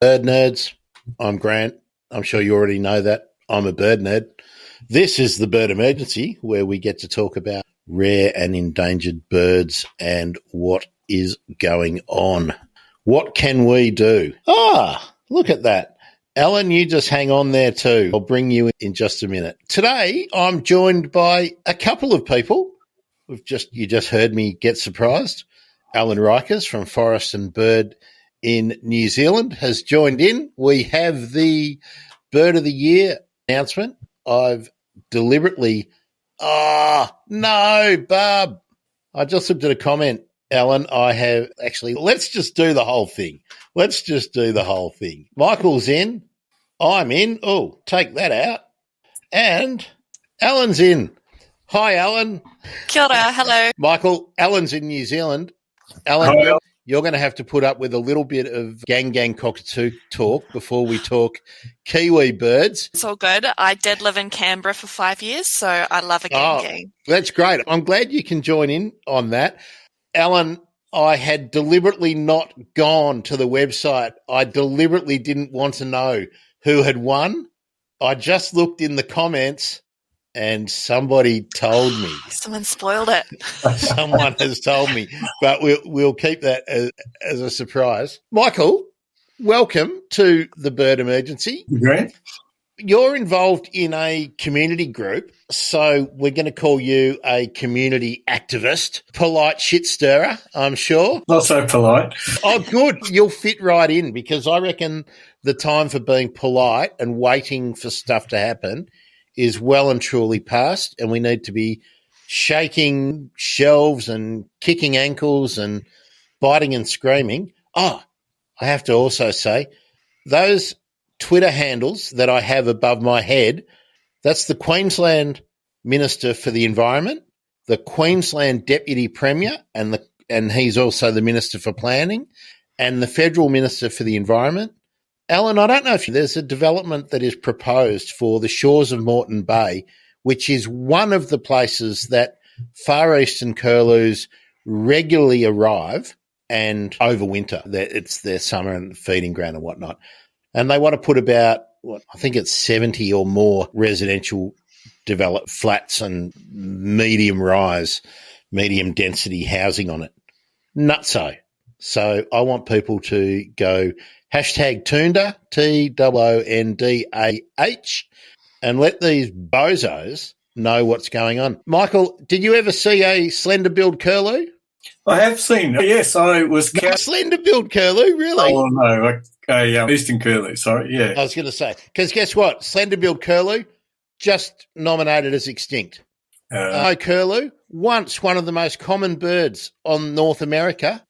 Bird nerds, I'm Grant. I'm sure you already know that. I'm a bird nerd. This is the Bird Emergency, where we get to talk about rare and endangered birds and what is going on. What can we do? Look at that. Ellen, you just hang on there too. I'll bring you in just a minute. Today, I'm joined by a couple of people. You just heard me get surprised. Ellen Rykers from Forest and Bird in New Zealand has joined in. We have the Bird of the Year announcement. I've deliberately, no, Barb. I just looked at a comment, Ellen. Let's just do the whole thing. Michael's in. I'm in. Oh, take that out. And Ellen's in. Hi, Ellen. Kia ora, hello. Michael, Ellen's in New Zealand. Ellen, you're going to have to put up with a little bit of Gang-gang Cockatoo talk before we talk Kiwi birds. It's all good. I did live in Canberra for 5 years, so I love a gang-gang. That's great. I'm glad you can join in on that. Ellen, I had deliberately not gone to the website. I deliberately didn't want to know who had won. I just looked in the comments and somebody told me. Someone spoiled it. Someone has told me, but we'll keep that as a surprise. Michael, welcome to the Bird Emergency. Great. You're involved in a community group, so we're going to call you a community activist, polite shit stirrer, I'm sure. Not so polite. Oh, good. You'll fit right in because I reckon the time for being polite and waiting for stuff to happen is well and truly past, and we need to be shaking shelves and kicking ankles and biting and screaming. Oh, I have to also say, those Twitter handles that I have above my head, that's the Queensland Minister for the Environment, the Queensland Deputy Premier, and he's also the Minister for Planning, and the Federal Minister for the Environment. Ellen, I don't know if there's a development that is proposed for the shores of Moreton Bay, which is one of the places that Far Eastern curlews regularly arrive and overwinter. It's their summer and feeding ground and whatnot. And they want to put about, I think it's 70 or more residential developed flats and medium density housing on it. Nutso. So I want people to go #Toondah, TOONDAH, and let these bozos know what's going on. Michael, did you ever see a slender-billed curlew? I have seen. Yes, I was. Slender-billed curlew, really? Oh no, eastern curlew. Sorry, yeah. I was going to say because guess what? Slender-billed curlew just nominated as extinct. Curlew, once one of the most common birds on North America,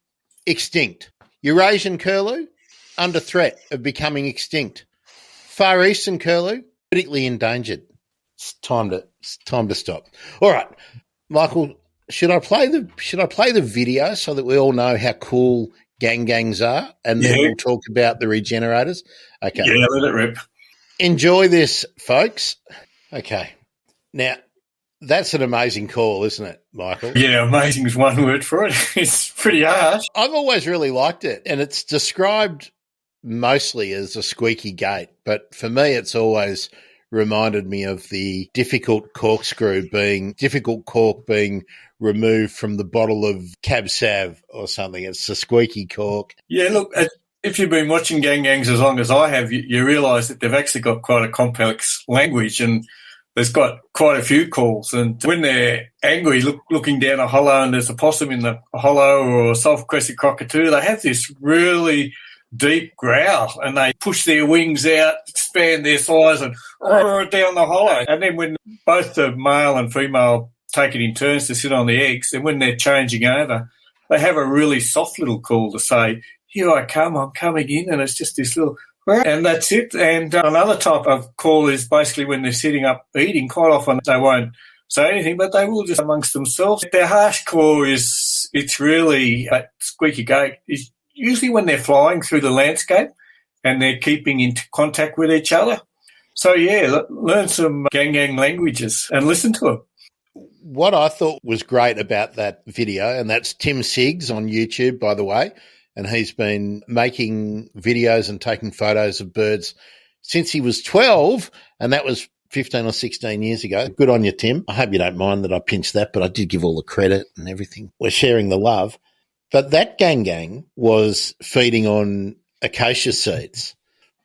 extinct. Eurasian curlew, under threat of becoming extinct. Far Eastern curlew, critically endangered. It's time to stop. All right, Michael, should I play the video so that we all know how cool gang-gangs are, and then we'll talk about the regenerators? Okay. Yeah, let it rip. Enjoy this, folks. Okay. Now, that's an amazing call, isn't it, Michael? Yeah, amazing is one word for it. It's pretty harsh. I've always really liked it, and it's described mostly as a squeaky gate, but for me it's always reminded me of the difficult cork being removed from the bottle of Cab Sav or something. It's a squeaky cork. Yeah, look, if you've been watching gang-gangs as long as I have, you realise that they've actually got quite a complex language, and there's got quite a few calls. And when they're angry, looking down a hollow and there's a possum in the hollow or a soft-crested cockatoo, they have this really deep growl, and they push their wings out, expand their size, and down the hollow. And then when both the male and female take it in turns to sit on the eggs, and when they're changing over, they have a really soft little call to say, "Here I come, I'm coming in," and it's just this little, and that's it. And another type of call is basically when they're sitting up eating. Quite often they won't say anything, but they will just amongst themselves. Their harsh call it's really that squeaky gate is usually when they're flying through the landscape and they're keeping in contact with each other. So, yeah, learn some gang-gang languages and listen to them. What I thought was great about that video, and that's Tim Siggs on YouTube, by the way, and he's been making videos and taking photos of birds since he was 12, and that was 15 or 16 years ago. Good on you, Tim. I hope you don't mind that I pinched that, but I did give all the credit and everything. We're sharing the love. But that gang was feeding on acacia seeds.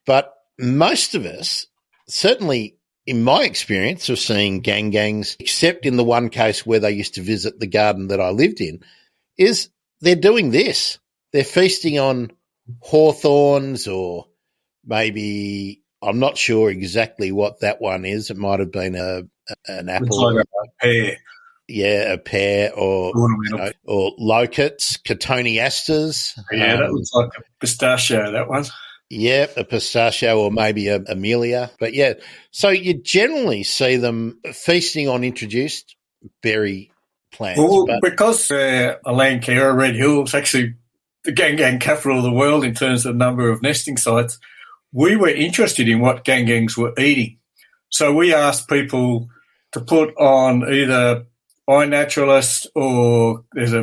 But most of us, certainly in my experience of seeing gangs, except in the one case where they used to visit the garden that I lived in, is they're doing this. They're feasting on hawthorns, or maybe, I'm not sure exactly what that one is. It might have been an apple. Like a pear. Yeah, a pear, or or locusts, Cotoneasters. Yeah, that looks like a pistachio, that one. Yeah, a pistachio, or maybe a amelia. But yeah, so you generally see them feasting on introduced berry plants. Well, because a land carer, Red Hill, is actually the gang capital of the world in terms of number of nesting sites, we were interested in what gangs were eating. So we asked people to put on either iNaturalist, or there's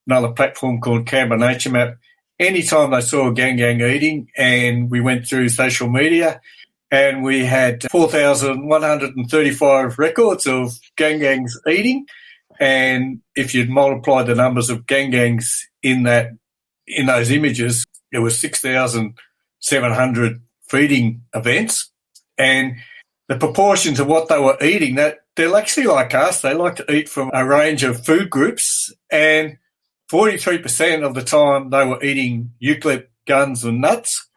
another platform called Canberra Nature Map, anytime they saw a gang eating, and we went through social media and we had 4,135 records of gangs eating. And if you'd multiply the numbers of gangs in those images, there was 6,700 feeding events. And the proportions of what they were eating, that they're actually like us. They like to eat from a range of food groups, and 43% of the time they were eating eucalypt, guns and nuts.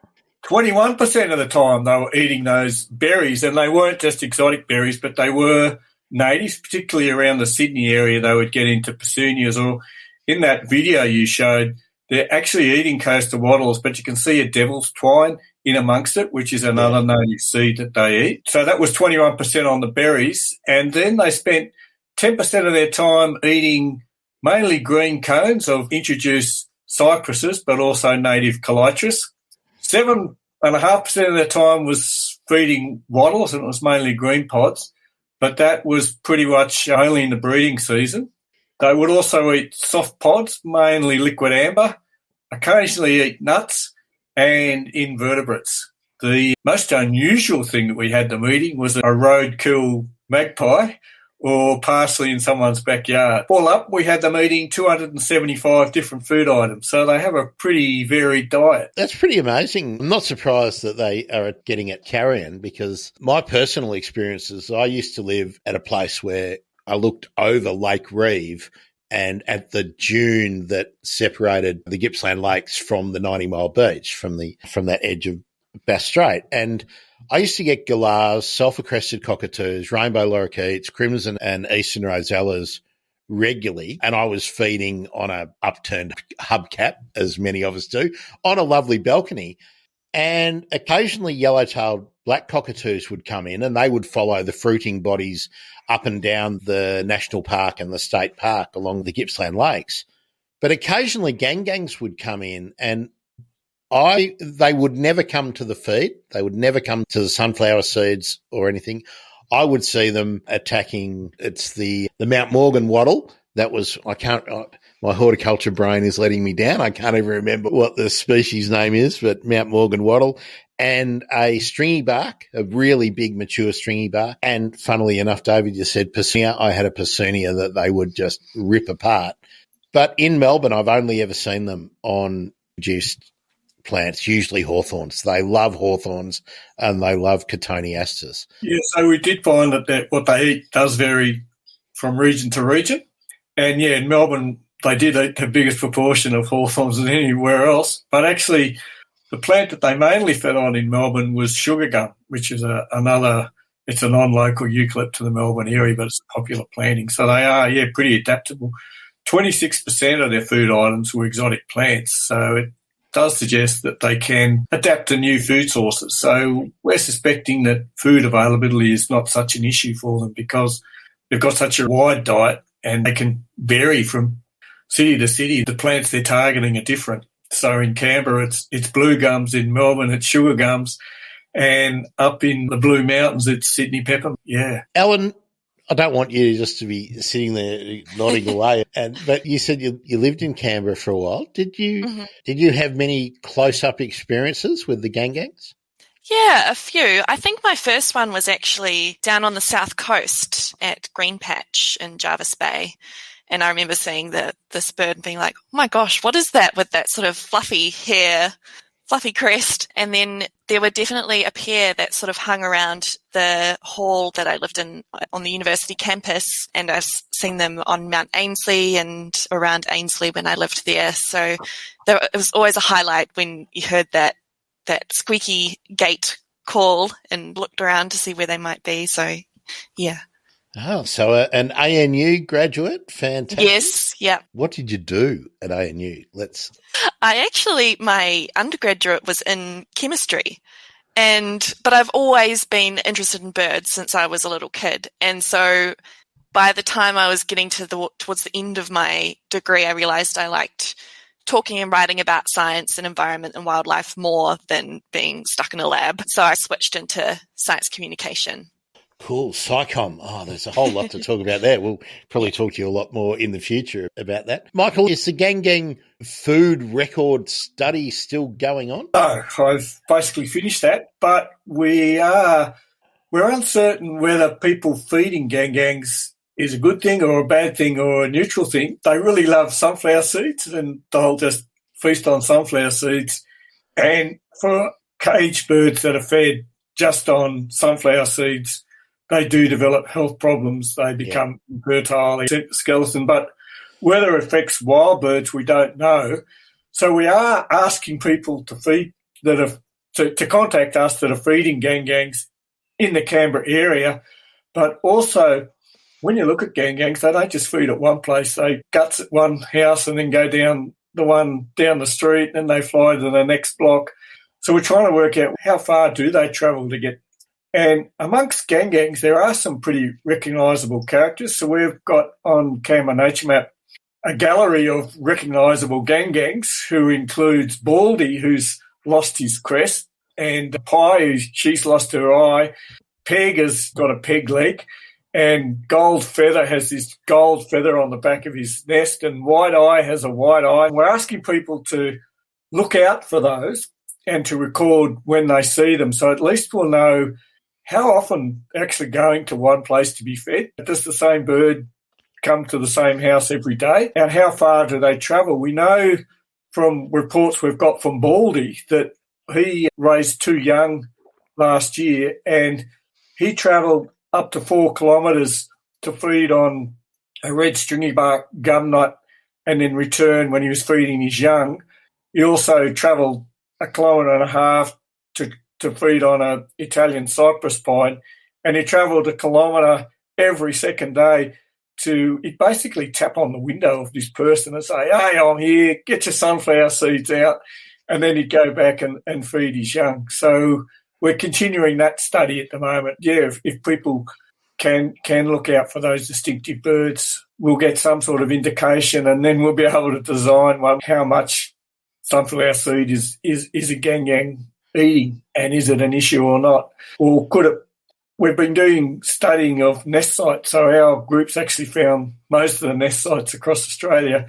21% of the time they were eating those berries, and they weren't just exotic berries, but they were natives, particularly around the Sydney area. They would get into petunias, or in that video you showed, they're actually eating coastal wattles, but you can see a devil's twine in amongst it, which is another native seed that they eat. So that was 21% on the berries. And then they spent 10% of their time eating mainly green cones of introduced cypresses, but also native calitris. 7.5% of their time was feeding wattles, and it was mainly green pods, but that was pretty much only in the breeding season. They would also eat soft pods, mainly liquid amber, occasionally eat nuts and invertebrates. The most unusual thing that we had them eating was a roadkill magpie, or parsley in someone's backyard. All up, we had them eating 275 different food items, so they have a pretty varied diet. That's pretty amazing. I'm not surprised that they are getting at carrion, because my personal experiences, I used to live at a place where I looked over Lake Reeve and at the dune that separated the Gippsland Lakes from the 90 Mile Beach, from that edge of Bass Strait. And I used to get galahs, sulphur-crested cockatoos, rainbow lorikeets, crimson and eastern rosellas regularly, and I was feeding on a upturned hubcap, as many of us do, on a lovely balcony. And occasionally yellow-tailed black cockatoos would come in, and they would follow the fruiting bodies up and down the national park and the state park along the Gippsland Lakes. But occasionally gangs would come in, and they would never come to the feed. They would never come to the sunflower seeds or anything. I would see them attacking. It's the Mount Morgan wattle. That was, my horticulture brain is letting me down. I can't even remember what the species name is, but Mount Morgan wattle, and a stringy bark, a really big mature stringy bark. And funnily enough, David, you said petunia. I had a petunia that they would just rip apart. But in Melbourne, I've only ever seen them on reduced plants, usually hawthorns. They love hawthorns and they love Cotoneasters. Yeah, so we did find that what they eat does vary from region to region. And yeah, in Melbourne, they did eat the biggest proportion of hawthorns than anywhere else. But actually, the plant that they mainly fed on in Melbourne was sugar gum, which is it's a non-local eucalypt to the Melbourne area, but it's a popular planting. So they are, pretty adaptable. 26% of their food items were exotic plants. So it does suggest that they can adapt to new food sources. So we're suspecting that food availability is not such an issue for them, because they've got such a wide diet and they can vary from city to city. The plants they're targeting are different. So in Canberra, it's blue gums. In Melbourne, it's sugar gums. And up in the Blue Mountains, it's Sydney peppermint. Yeah. Ellen, I don't want you just to be sitting there nodding away. But you said you lived in Canberra for a while. Did you have many close-up experiences with the gang-gangs? Yeah, a few. I think my first one was actually down on the south coast at Green Patch in Jervis Bay. And I remember seeing this bird and being like, oh my gosh, what is that with that sort of fluffy hair, fluffy crest? And then there were definitely a pair that sort of hung around the hall that I lived in on the university campus. And I've seen them on Mount Ainslie and around Ainslie when I lived there. So it was always a highlight when you heard that squeaky gate call and looked around to see where they might be. So, yeah. Oh, so an ANU graduate? Fantastic. Yes, yeah. What did you do at ANU? My undergraduate was in chemistry, but I've always been interested in birds since I was a little kid. And so by the time I was getting towards the end of my degree, I realized I liked talking and writing about science and environment and wildlife more than being stuck in a lab. So I switched into science communication. Cool. SciComm. Oh, there's a whole lot to talk about there. We'll probably talk to you a lot more in the future about that. Michael, is the Gang-gang food record study still going on? No, I've basically finished that, but we're uncertain whether people feeding gang-gangs is a good thing or a bad thing or a neutral thing. They really love sunflower seeds and they'll just feast on sunflower seeds. And for caged birds that are fed just on sunflower seeds, they do develop health problems. They become infertile, skeleton. But whether it affects wild birds, we don't know. So we are asking people to contact us that are feeding gang-gangs in the Canberra area. But also, when you look at gang-gangs, they don't just feed at one place. They guts at one house and then go down the one down the street, and they fly to the next block. So we're trying to work out how far do they travel to get. And amongst gang-gangs, there are some pretty recognisable characters. So we've got on Canberra Nature Map a gallery of recognisable gang-gangs who includes Baldy, who's lost his crest, and Pie, she's lost her eye. Peg has got a peg leg, and Gold Feather has this gold feather on the back of his nest, and White Eye has a white eye. We're asking people to look out for those and to record when they see them, so at least we'll know how often they're actually going to one place to be fed. Does the same bird come to the same house every day? And how far do they travel? We know from reports we've got from Baldy that he raised 2 young last year and he travelled up to 4 kilometres to feed on a red stringy bark gum nut and then return when he was feeding his young. He also travelled 1.5 kilometres to feed on an Italian cypress pine, and he travelled 1 kilometre every second day he'd basically tap on the window of this person and say, hey, I'm here, get your sunflower seeds out, and then he'd go back and feed his young. So we're continuing that study at the moment. Yeah, if people can look out for those distinctive birds, we'll get some sort of indication, and then we'll be able to design one how much sunflower seed is a gang-gang eating, and is it an issue or not? Or could it? We've been doing studying of nest sites, so our group's actually found most of the nest sites across Australia,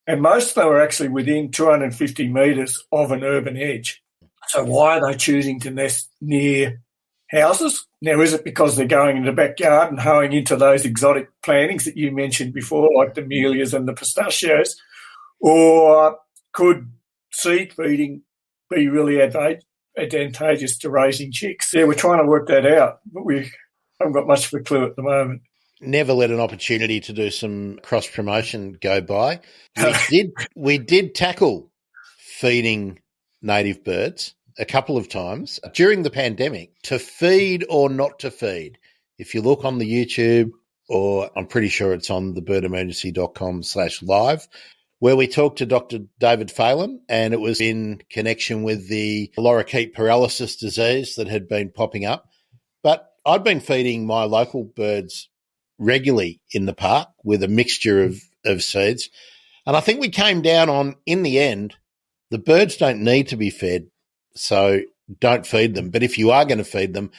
and most of them are actually within 250 metres of an urban edge. So why are they choosing to nest near houses? Now, is it because they're going in the backyard and hoeing into those exotic plantings that you mentioned before, like the dahlias and the pistachios? Or could seed feeding be really advantageous to raising chicks? Yeah, we're trying to work that out, but we haven't got much of a clue at the moment. Never let an opportunity to do some cross-promotion go by. We did tackle feeding native birds a couple of times during the pandemic, to feed or not to feed. If you look on the YouTube, or I'm pretty sure it's on thebirdemergency.com/live, where we talked to Dr. David Phelan, and it was in connection with the lorikeet paralysis disease that had been popping up. But I'd been feeding my local birds regularly in the park with a mixture of seeds. And I think we came down on, in the end, the birds don't need to be fed. So don't feed them. But if you are going to feed them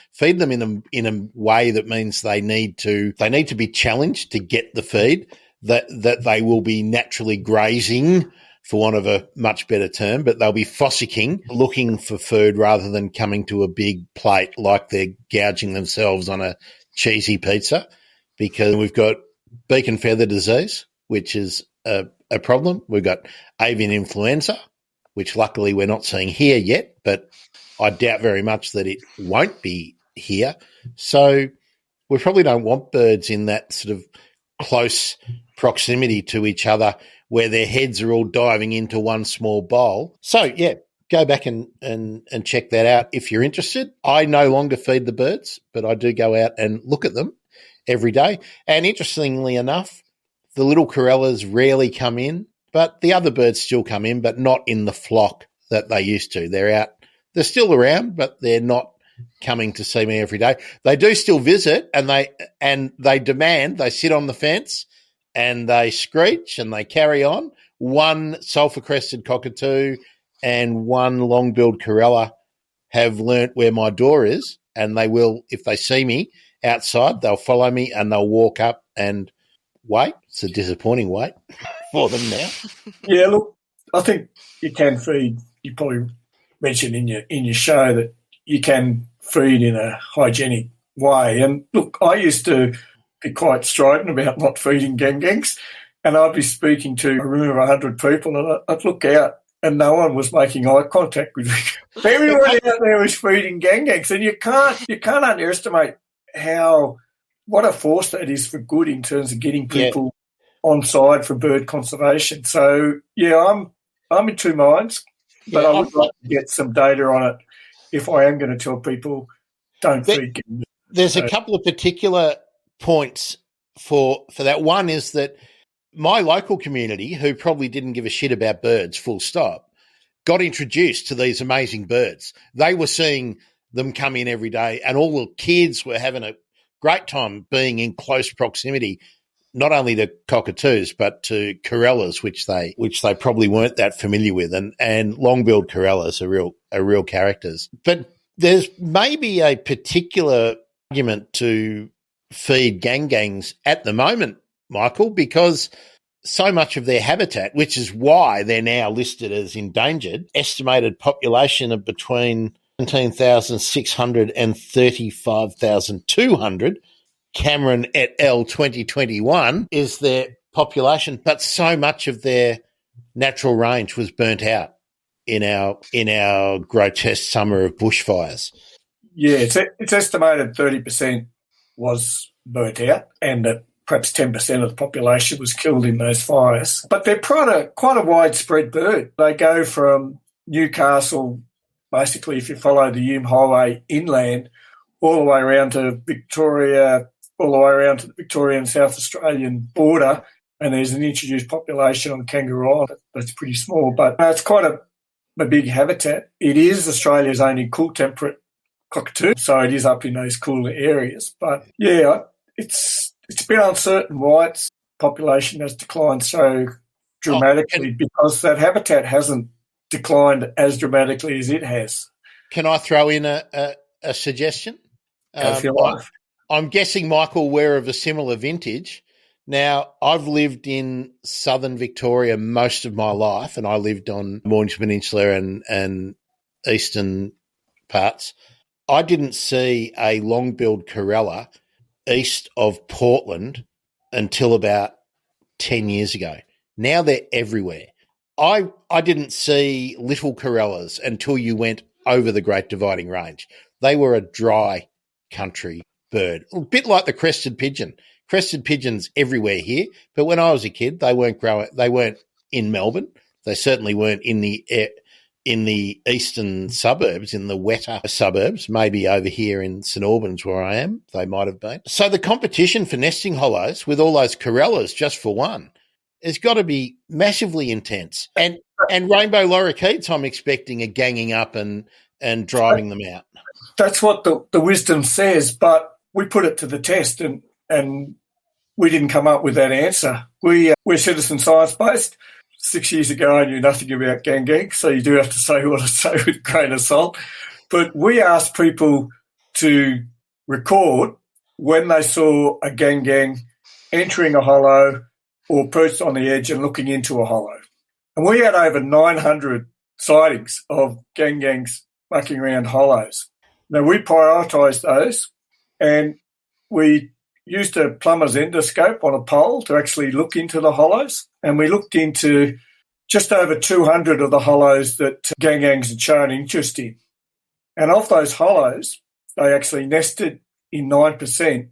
in a way that means they need to be challenged to get the feed, that they will be naturally grazing, for want of a much better term, but they'll be fossicking, looking for food rather than coming to a big plate like they're gouging themselves on a cheesy pizza, because we've got beak and feather disease, which is a problem. We've got avian influenza, which luckily we're not seeing here yet, but I doubt very much that it won't be here. So we probably don't want birds in that sort of close proximity to each other where their heads are all diving into one small bowl. So, yeah, go back and check that out if you're interested. I no longer feed the birds, but I do go out and look at them every day. And interestingly enough, the little corellas rarely come in, but the other birds still come in, but not in the flock that they used to. They're out. They're still around, but they're not coming to see me every day. They do still visit, and they demand. They sit on the fence and they screech and they carry on. One sulphur-crested cockatoo and one long-billed corella have learnt where my door is, and they will, if they see me outside, they'll follow me and they'll walk up and wait. It's a disappointing wait for them now. Yeah, look, I think you can feed. You probably mentioned in your show that you can feed in a hygienic way. And look, I used to be quite strident about not feeding gang-gangs, and I'd be speaking to a room of 100 people, and I'd look out and no one was making eye contact with me. Everyone out there was feeding gang-gangs, and you can't underestimate what a force that is for good in terms of getting people on side for bird conservation. So, yeah, I'm in two minds, but I would like to get some data on it if I am going to tell people don't feed gangs. There's a couple of particular points for that. One is that my local community, who probably didn't give a shit about birds, full stop, got introduced to these amazing birds. They were seeing them come in every day, and all the kids were having a great time being in close proximity, not only to cockatoos but to corellas, which they probably weren't that familiar with, and long-billed corellas are real characters. But there's maybe a particular argument to feed gang-gangs at the moment, Michael, because so much of their habitat, which is why they're now listed as endangered, estimated population of between 17,600 and 35,200, Cameron et al. 2021 is their population, but so much of their natural range was burnt out in our grotesque summer of bushfires. Yeah, it's estimated 30% was burnt out, and that perhaps 10% of the population was killed in those fires. But they're quite a widespread bird. They go from Newcastle, basically, if you follow the Hume Highway inland, all the way around to Victoria, all the way around to the Victorian South Australian border, and there's an introduced population on Kangaroo Island that's pretty small, but it's quite a big habitat. It is Australia's only cool temperate cockatoo, so it is up in those cooler areas. But, yeah, it's a bit uncertain why its population has declined so dramatically, because that habitat hasn't declined as dramatically as it has. Can I throw in a suggestion? I'm guessing, Michael, we're of a similar vintage. Now, I've lived in southern Victoria most of my life, and I lived on Mornington Peninsula and eastern parts. I didn't see a long-billed corella east of Portland until about 10 years ago. Now they're everywhere. I didn't see little corellas until you went over the Great Dividing Range. They were a dry country bird, a bit like the crested pigeon. Crested pigeons everywhere here, but when I was a kid, they weren't in Melbourne. They certainly weren't in the eastern suburbs, in the wetter suburbs, maybe over here in St Albans where I am, they might have been. So the competition for nesting hollows with all those corellas just for one has got to be massively intense. And rainbow lorikeets, I'm expecting, are ganging up and driving them out. That's what the wisdom says, but we put it to the test and we didn't come up with that answer. We're citizen science-based. 6 years ago, I knew nothing about gang-gang, so you do have to say what I say with a grain of salt. But we asked people to record when they saw a gang entering a hollow or perched on the edge and looking into a hollow. And we had over 900 sightings of gangs mucking around hollows. Now, we prioritised those, and we used a plumber's endoscope on a pole to actually look into the hollows, and we looked into just over 200 of the hollows that gangs had shown interest in. And of those hollows, they actually nested in 9%,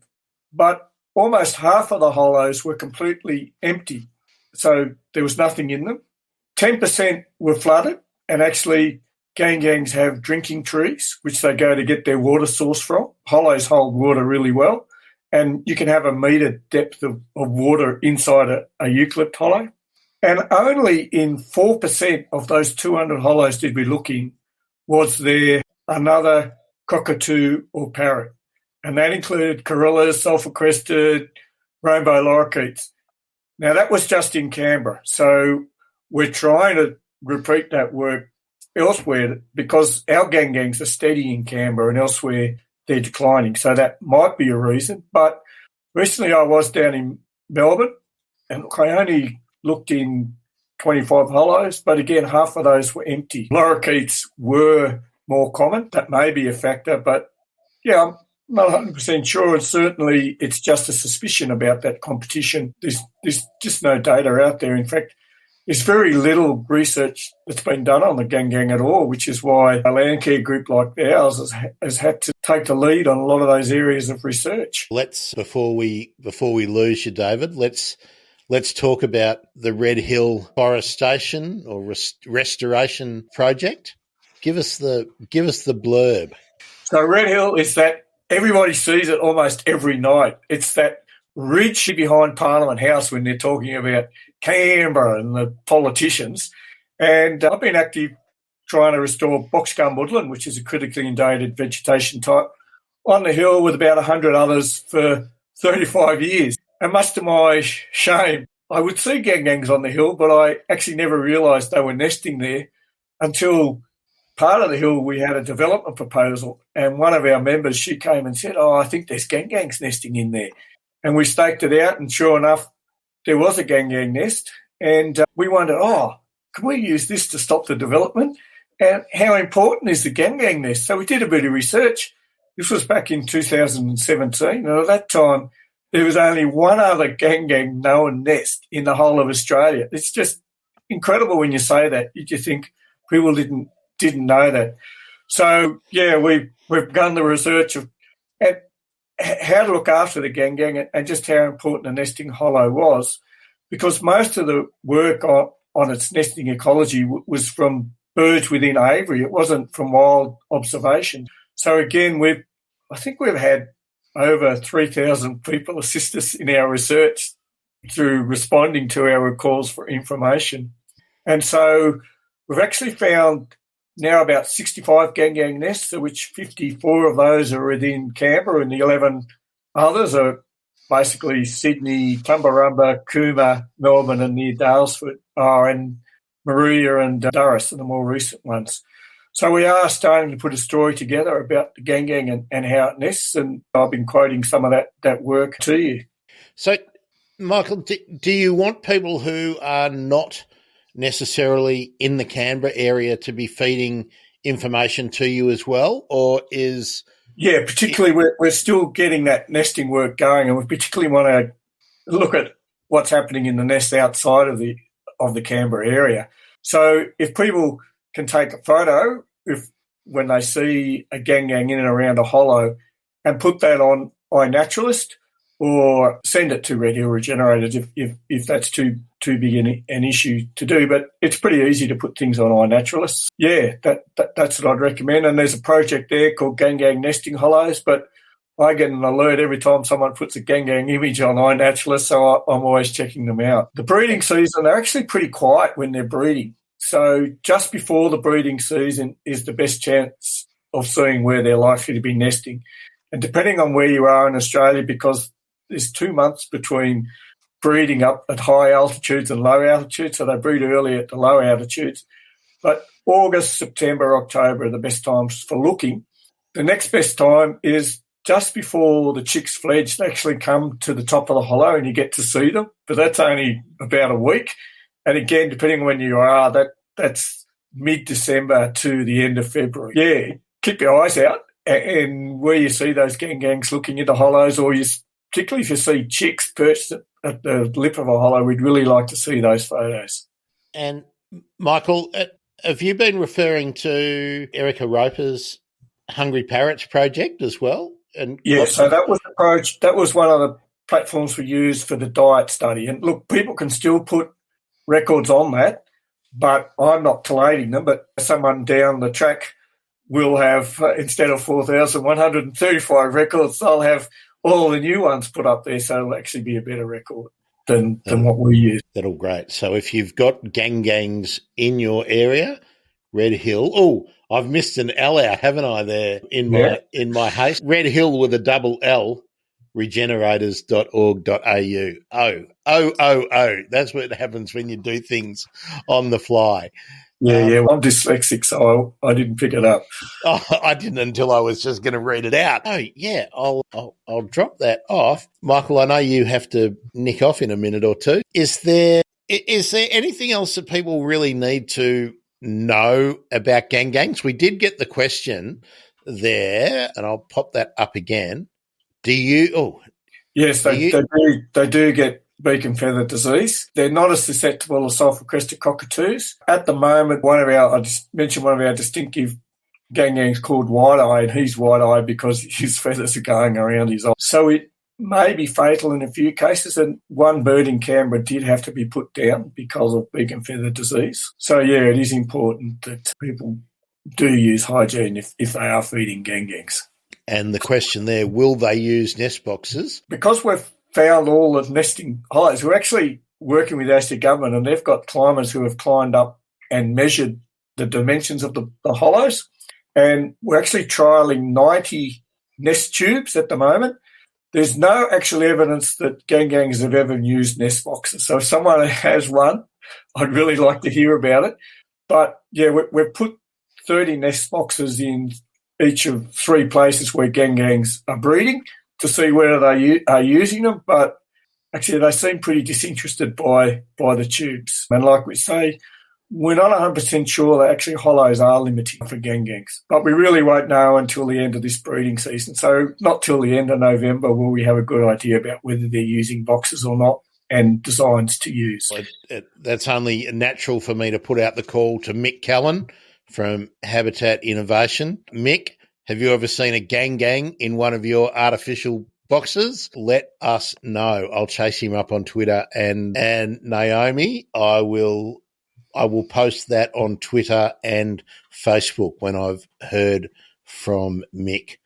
but almost half of the hollows were completely empty, so there was nothing in them. 10% were flooded, and actually gangs have drinking trees, which they go to get their water source from. Hollows hold water really well, and you can have a metre depth of water inside a eucalypt hollow. And only in 4% of those 200 hollows did we look in was there another cockatoo or parrot. And that included coryllas, sulphur-crested, rainbow lorikeets. Now, that was just in Canberra. So we're trying to repeat that work elsewhere because our gangs are steady in Canberra and elsewhere they're declining. So that might be a reason. But recently I was down in Melbourne and I only looked in 25 hollows, but again, half of those were empty. Lorikeets were more common. That may be a factor, but yeah, I'm not 100% sure, and certainly it's just a suspicion about that competition. There's just no data out there. In fact, there's very little research that's been done on the gang at all, which is why a land care group like ours has had to take the lead on a lot of those areas of research. Before we lose you, David, let's talk about the Red Hill forestation or restoration project. Give us the blurb. So Red Hill is that everybody sees it almost every night. It's that ridge behind Parliament House when they're talking about Canberra and the politicians. And I've been active trying to restore boxgum woodland, which is a critically endangered vegetation type, on the hill with about 100 others for 35 years. And much to my shame, I would see gangs on the hill, but I actually never realised they were nesting there until part of the hill we had a development proposal, and one of our members, she came and said, I think there's gangs nesting in there. And we staked it out, and sure enough, there was a gang nest. And we wondered, can we use this to stop the development? And how important is the gang nest? So we did a bit of research. This was back in 2017. And at that time, there was only one other gang known nest in the whole of Australia. It's just incredible when you say that. You just think people didn't know that. So, yeah, we've done the research of how to look after the gang and just how important a nesting hollow was, because most of the work on its nesting ecology was from birds within aviary. It wasn't from wild observation. So, again, I think we've had over 3,000 people assist us in our research through responding to our calls for information. And so we've actually found now about 65 gang nests, of which 54 of those are within Canberra, and the 11 others are basically Sydney, Tumbarumba, Cooma, Melbourne, and near Dalesford, and Maria and Durras are the more recent ones. So we are starting to put a story together about the gang and how it nests, and I've been quoting some of that work to you. So, Michael, do you want people who are not necessarily in the Canberra area to be feeding information to you as well, or is... Yeah, particularly we're still getting that nesting work going, and we particularly want to look at what's happening in the nests outside of the Canberra area. So if people can take a photo when they see a gang in and around a hollow and put that on iNaturalist, or send it to Red Hill Regenerators if that's too big an issue to do. But it's pretty easy to put things on iNaturalist. Yeah, that's what I'd recommend. And there's a project there called Gang Nesting Hollows, but I get an alert every time someone puts a gang image on iNaturalist, so I'm always checking them out. The breeding season, they're actually pretty quiet when they're breeding. So just before the breeding season is the best chance of seeing where they're likely to be nesting. And depending on where you are in Australia, because there's 2 months between breeding up at high altitudes and low altitudes, so they breed early at the low altitudes. But August, September, October are the best times for looking. The next best time is just before the chicks fledge. They actually come to the top of the hollow and you get to see them, but that's only about a week. And again, depending on when you are, that's mid-December to the end of February. Yeah, keep your eyes out, and where you see those gang-gangs looking into hollows, or particularly if you see chicks perched at the lip of a hollow, we'd really like to see those photos. And Michael, have you been referring to Erica Roper's Hungry Parrots project as well? And so that was one of the platforms we used for the diet study. And look, people can still put records on that, but I'm not collating them. But someone down the track will have, instead of 4,135 records, they'll have all the new ones put up there, so it'll actually be a better record than what we use. That'll great. So if you've got gang-gangs in your area, Red Hill. Oh, I've missed an L out, haven't I, there in my haste? Red Hill with a double L, regenerators.org.au. Oh. That's what happens when you do things on the fly. I'm dyslexic, so I didn't pick it up. Oh, I didn't until I was just going to read it out. Oh, yeah, I'll drop that off. Michael, I know you have to nick off in a minute or two. Is there anything else that people really need to know about gang-gangs? We did get the question there, and I'll pop that up again. Yes, they do get beak and feather disease. They're not as susceptible as sulphur-crested cockatoos. At the moment, I just mentioned one of our distinctive gang-gangs called White-Eye, and he's white-eyed because his feathers are going around his eyes. So it may be fatal in a few cases, and one bird in Canberra did have to be put down because of beak and feather disease. So, it is important that people do use hygiene if they are feeding gang-gangs. And the question there, will they use nest boxes? Because we've found all the nesting hollows, we're actually working with the Aotearoa government, and they've got climbers who have climbed up and measured the dimensions of the hollows, and we're actually trialling 90 nest tubes at the moment. There's no actual evidence that gang-gangs have ever used nest boxes. So if someone has one, I'd really like to hear about it. But, we've put 30 nest boxes in each of 3 places where gang-gangs are breeding to see whether they are using them. But actually they seem pretty disinterested by the tubes. And like we say, we're not 100% sure that actually hollows are limiting for gang-gangs. But we really won't know until the end of this breeding season. So not till the end of November will we have a good idea about whether they're using boxes or not and designs to use. That's only natural for me to put out the call to Mick Callan from Habitat Innovation. Mick, have you ever seen a gang-gang in one of your artificial boxes? Let us know. I'll chase him up on Twitter. And Naomi, I will post that on Twitter and Facebook when I've heard from Mick.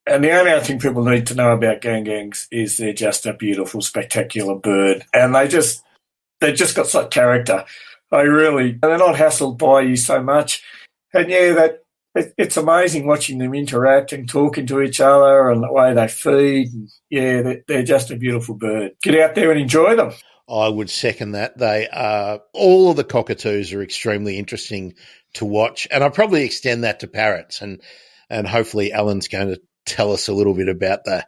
And the only other thing people need to know about gang-gangs is they're just a beautiful, spectacular bird. And they just got such character. They're not hassled by you so much. And it's amazing watching them interact and talking to each other and the way they feed. They're just a beautiful bird. Get out there and enjoy them. I would second that. They are, all of the cockatoos are extremely interesting to watch, and I'll probably extend that to parrots, and hopefully Ellen's going to tell us a little bit about the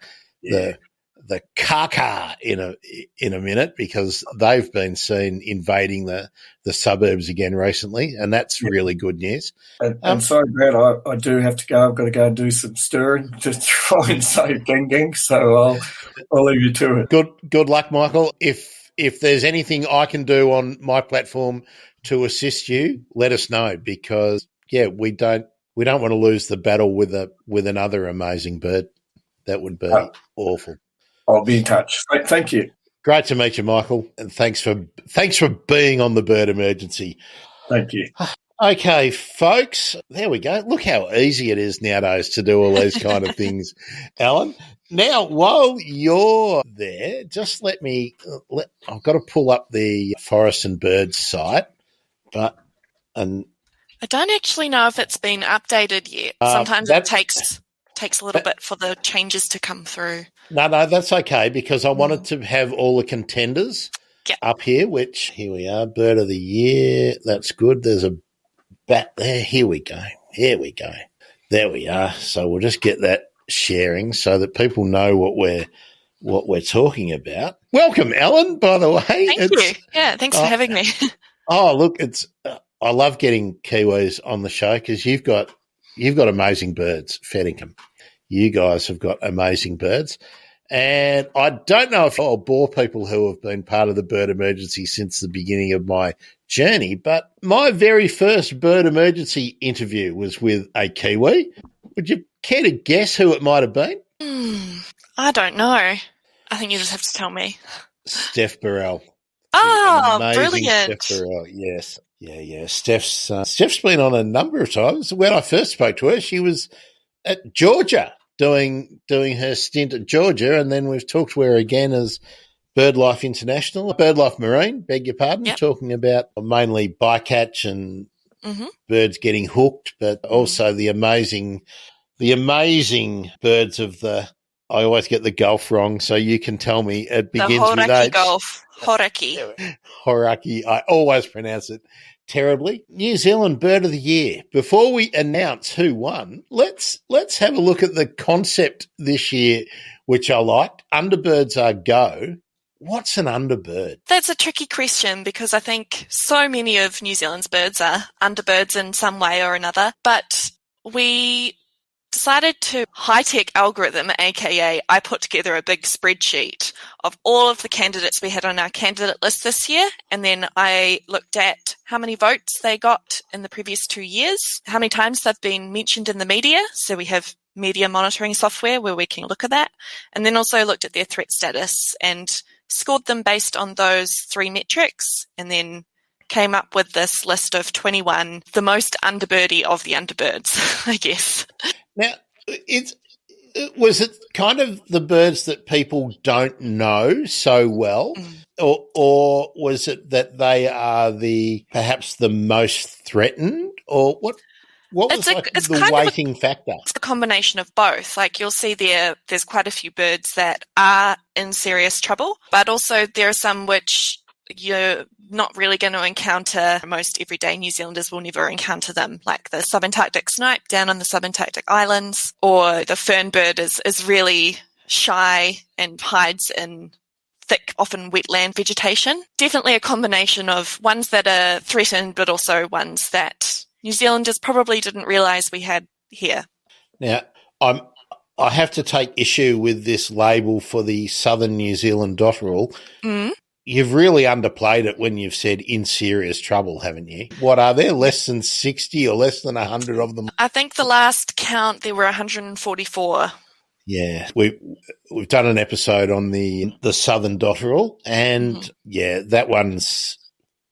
kaka in a minute, because they've been seen invading the suburbs again recently, and that's really good news. And sorry, Brad, I do have to go. I've got to go and do some stirring to try and save gang-gang, so I'll leave you to it. Good luck, Michael. If there's anything I can do on my platform to assist you, let us know, because we don't want to lose the battle with another amazing bird. That would be awful. I'll be in touch. Thank you. Great to meet you, Michael, and thanks for being on the Bird Emergency. Thank you. Okay, folks, there we go. Look how easy it is nowadays to do all these kind of things, Ellen. Now, while you're there, just I've got to pull up the Forest and Birds site, I don't actually know if it's been updated yet. Sometimes it takes a little bit for the changes to come through. No, that's okay, because I wanted to have all the contenders up here, which here we are, Bird of the Year. That's good. There's a back there. Here we go. Here we go. There we are. So we'll just get that sharing so that people know what we're talking about. Welcome, Ellen, by the way. Thank you. Yeah, thanks for having me. Oh, look, I love getting Kiwis on the show because you've got amazing birds, Feddingham. You guys have got amazing birds. And I don't know if I'll bore people who have been part of the bird emergency since the beginning of my journey, but my very first bird emergency interview was with a Kiwi. Would you care to guess who it might have been? I don't know. I think you just have to tell me. Steph Burrell. Oh, brilliant. Steph Burrell, yes. Yeah. Steph's been on a number of times. When I first spoke to her, she was at Georgia doing her stint at Georgia, and then we've talked to her again as BirdLife International, BirdLife Marine, beg your pardon, talking about mainly bycatch and birds getting hooked, but also the amazing birds of the, I always get the Gulf wrong, so you can tell me it begins with H. Gulf. Hauraki. Hauraki. I always pronounce it terribly. New Zealand Bird of the Year. Before we announce who won, let's have a look at the concept this year, which I liked. Underbirds are go. What's an underbird? That's a tricky question because I think so many of New Zealand's birds are underbirds in some way or another, but we decided to high-tech algorithm, aka I put together a big spreadsheet of all of the candidates we had on our candidate list this year, and then I looked at how many votes they got in the previous 2 years, how many times they've been mentioned in the media, so we have media monitoring software where we can look at that, and then also looked at their threat status and scored them based on those 3 metrics, and then came up with this list of 21, the most underbirdy of the underbirds, I guess. Now, was it kind of the birds that people don't know so well, or was it that they are perhaps the most threatened, or what was the weighting factor? It's a combination of both. Like you'll see there's quite a few birds that are in serious trouble, but also there are some which you're not really going to encounter. Most everyday New Zealanders will never encounter them, like the subantarctic snipe down on the subantarctic islands, or the fernbird is really shy and hides in thick, often wetland vegetation. Definitely a combination of ones that are threatened, but also ones that New Zealanders probably didn't realise we had here. Now, I have to take issue with this label for the southern New Zealand dotterel. You've really underplayed it when you've said in serious trouble, haven't you? What are there, less than 60 or less than 100 of them? I think the last count there were 144. Yeah, we've done an episode on the southern dotterel, and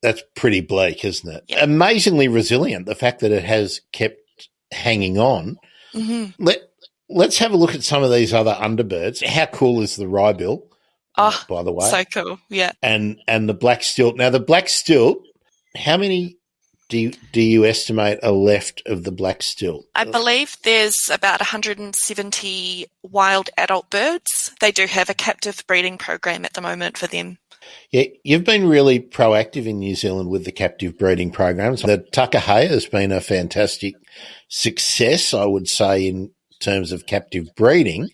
that's pretty bleak, isn't it? Yep. Amazingly resilient, the fact that it has kept hanging on. Let's have a look at some of these other underbirds. How cool is the wrybill? Oh, by the way. So cool, yeah. And the black stilt. Now, the black stilt, how many do you estimate are left of the black stilt? I believe there's about 170 wild adult birds. They do have a captive breeding program at the moment for them. Yeah, you've been really proactive in New Zealand with the captive breeding programs. The Takahaya has been a fantastic success, I would say, in terms of captive breeding.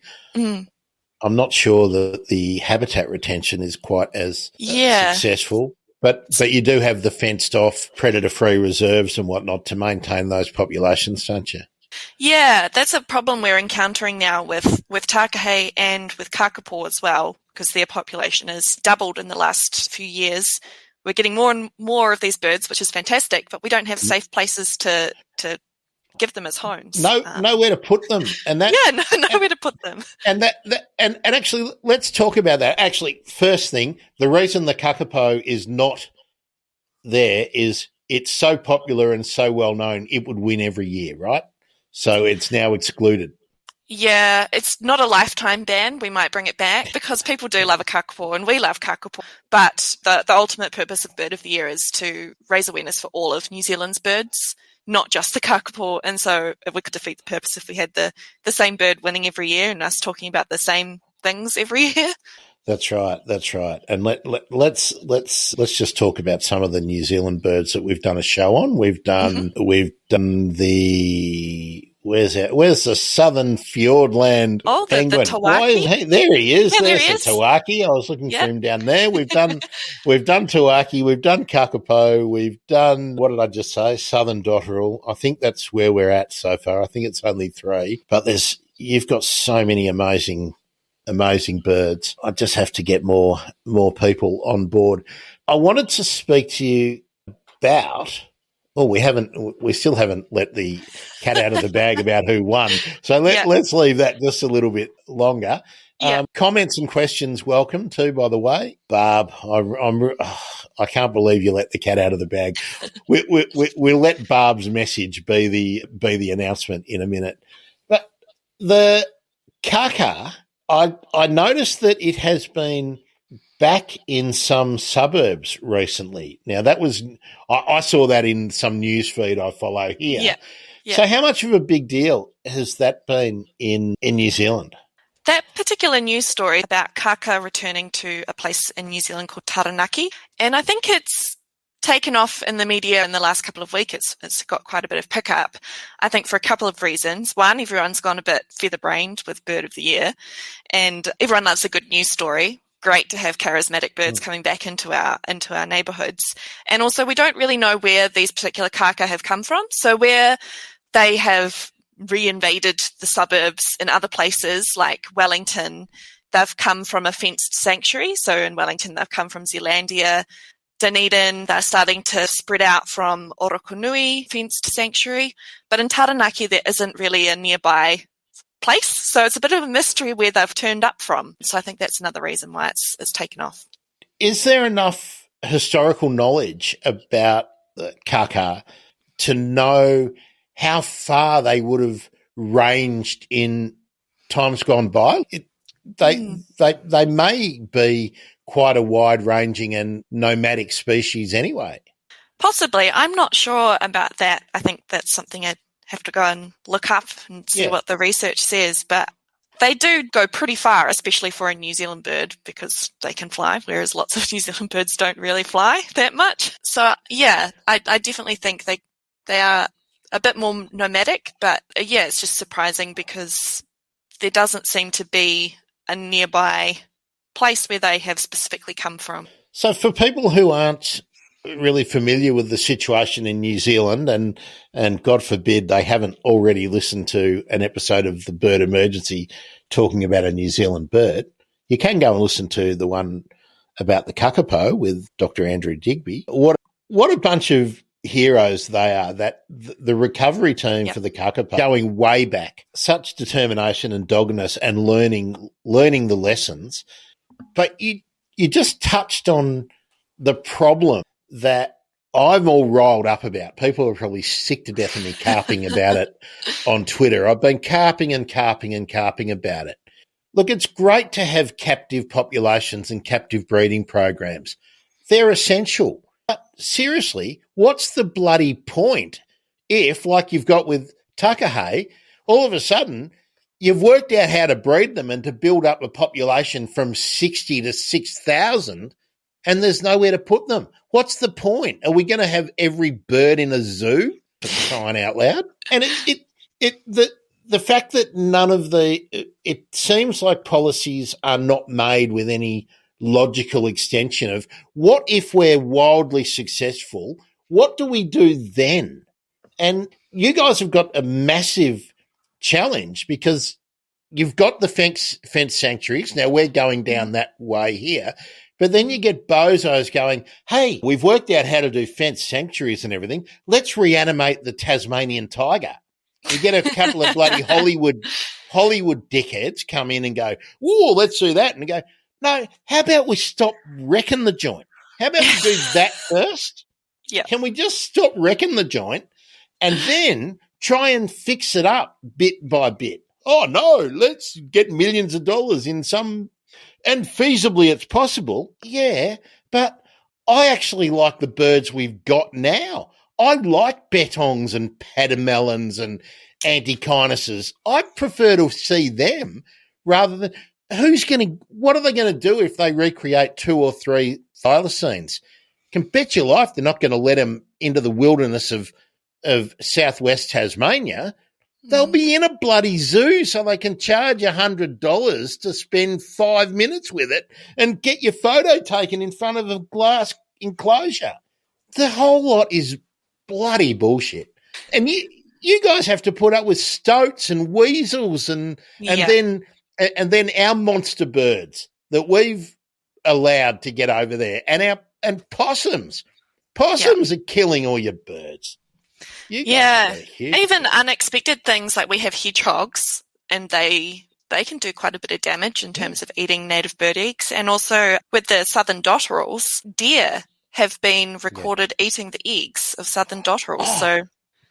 I'm not sure that the habitat retention is quite as successful, but you do have the fenced-off, predator-free reserves and whatnot to maintain those populations, don't you? Yeah, that's a problem we're encountering now with takahe and with kakapo as well, because their population has doubled in the last few years. We're getting more and more of these birds, which is fantastic, but we don't have safe places to give them as homes. Nowhere to put them, and that nowhere to put them. And and actually, let's talk about that. Actually, first thing, the reason the kakapo is not there is it's so popular and so well known, it would win every year, right? So it's now excluded. Yeah, it's not a lifetime ban. We might bring it back because people do love a kakapo and we love kakapo. But the ultimate purpose of Bird of the Year is to raise awareness for all of New Zealand's birds, not just the kakapo. And so we could defeat the purpose if we had the same bird winning every year and us talking about the same things every year. That's right. And let's just talk about some of the New Zealand birds that we've done a show on. We've done the where's the southern Fiordland penguin? The Tawaki. Why is he? There he is. Yeah, There's the Tawaki. I was looking for him down there. We've done Tawaki. We've done Kakapo. We've done, what did I just say? Southern dotterel. I think that's where we're at so far. I think it's only 3, but you've got so many amazing birds. I just have to get more people on board. I wanted to speak to you about, we still haven't let the cat out of the bag about who won. So let's leave that just a little bit longer. Yeah. Comments and questions welcome too, by the way. Barb, I can't believe you let the cat out of the bag. We'll let Barb's message be the announcement in a minute. But the kaka, I noticed that it has been back in some suburbs recently. Now, I saw that in some news feed I follow here. Yeah. Yeah. So how much of a big deal has that been in New Zealand? That particular news story about kaka returning to a place in New Zealand called Taranaki, and I think it's taken off in the media in the last couple of weeks. It's got quite a bit of pickup, I think, for a couple of reasons. One, everyone's gone a bit feather-brained with Bird of the Year, and everyone loves a good news story. Great to have charismatic birds coming back into our neighbourhoods. And also, we don't really know where these particular kaka have come from. So where they have reinvaded the suburbs in other places like Wellington, they've come from a fenced sanctuary. So in Wellington, they've come from Zealandia. Dunedin, they're starting to spread out from Orokonui fenced sanctuary. But in Taranaki, there isn't really a nearby place. So it's a bit of a mystery where they've turned up from. So I think that's another reason why it's taken off. Is there enough historical knowledge about the kaka to know how far they would have ranged in times gone by? They may be quite a wide-ranging and nomadic species anyway. Possibly. I'm not sure about that. I think that's something I'd have to go and look up and see what the research says. But they do go pretty far, especially for a New Zealand bird, because they can fly, whereas lots of New Zealand birds don't really fly that much. So, yeah, I definitely think they are a bit more nomadic. But, it's just surprising because there doesn't seem to be a nearby place where they have specifically come from. So for people who aren't really familiar with the situation in New Zealand, and God forbid they haven't already listened to an episode of the Bird Emergency talking about a New Zealand bird, you can go and listen to the one about the kakapo with Dr. Andrew Digby. What a bunch of heroes they are, that the recovery team for the kakapo, going way back, such determination and doggedness and learning the lessons. But you just touched on the problem that I'm all riled up about. People are probably sick to death of me carping about it on Twitter. I've been carping about it. Look, it's great to have captive populations and captive breeding programs. They're essential. But seriously, what's the bloody point if, like you've got with takahe, all of a sudden you've worked out how to breed them and to build up a population from 60 to 6,000 and there's nowhere to put them? What's the point? Are we going to have every bird in a zoo, for crying out loud? And the fact that it seems like policies are not made with any logical extension of what if we're wildly successful, what do we do then? And you guys have got a massive challenge because you've got the fence sanctuaries. Now we're going down that way here, but then you get bozos going, hey, we've worked out how to do fence sanctuaries and everything. Let's reanimate the Tasmanian tiger. You get a couple of bloody Hollywood dickheads come in and go, whoa, let's do that. And go, no, how about we stop wrecking the joint? How about we do that first? Yeah. Can we just stop wrecking the joint and then try and fix it up bit by bit? Oh, no, let's get millions of dollars in some, and feasibly it's possible. Yeah, but I actually like the birds we've got now. I like bettongs and patamelons and antechinus's. I prefer to see them rather than what are they going to do if they recreate 2 or 3 thylacines? Can bet your life they're not going to let them into the wilderness of southwest Tasmania. They'll be in a bloody zoo so they can charge $100 to spend 5 minutes with it and get your photo taken in front of a glass enclosure. The whole lot is bloody bullshit. And you guys have to put up with stoats and weasels and then our monster birds that we've allowed to get over there, and possums. Possums are killing all your birds. Even unexpected things like we have hedgehogs, and they can do quite a bit of damage in terms of eating native bird eggs. And also with the southern dotterels, deer have been recorded eating the eggs of southern dotterels. So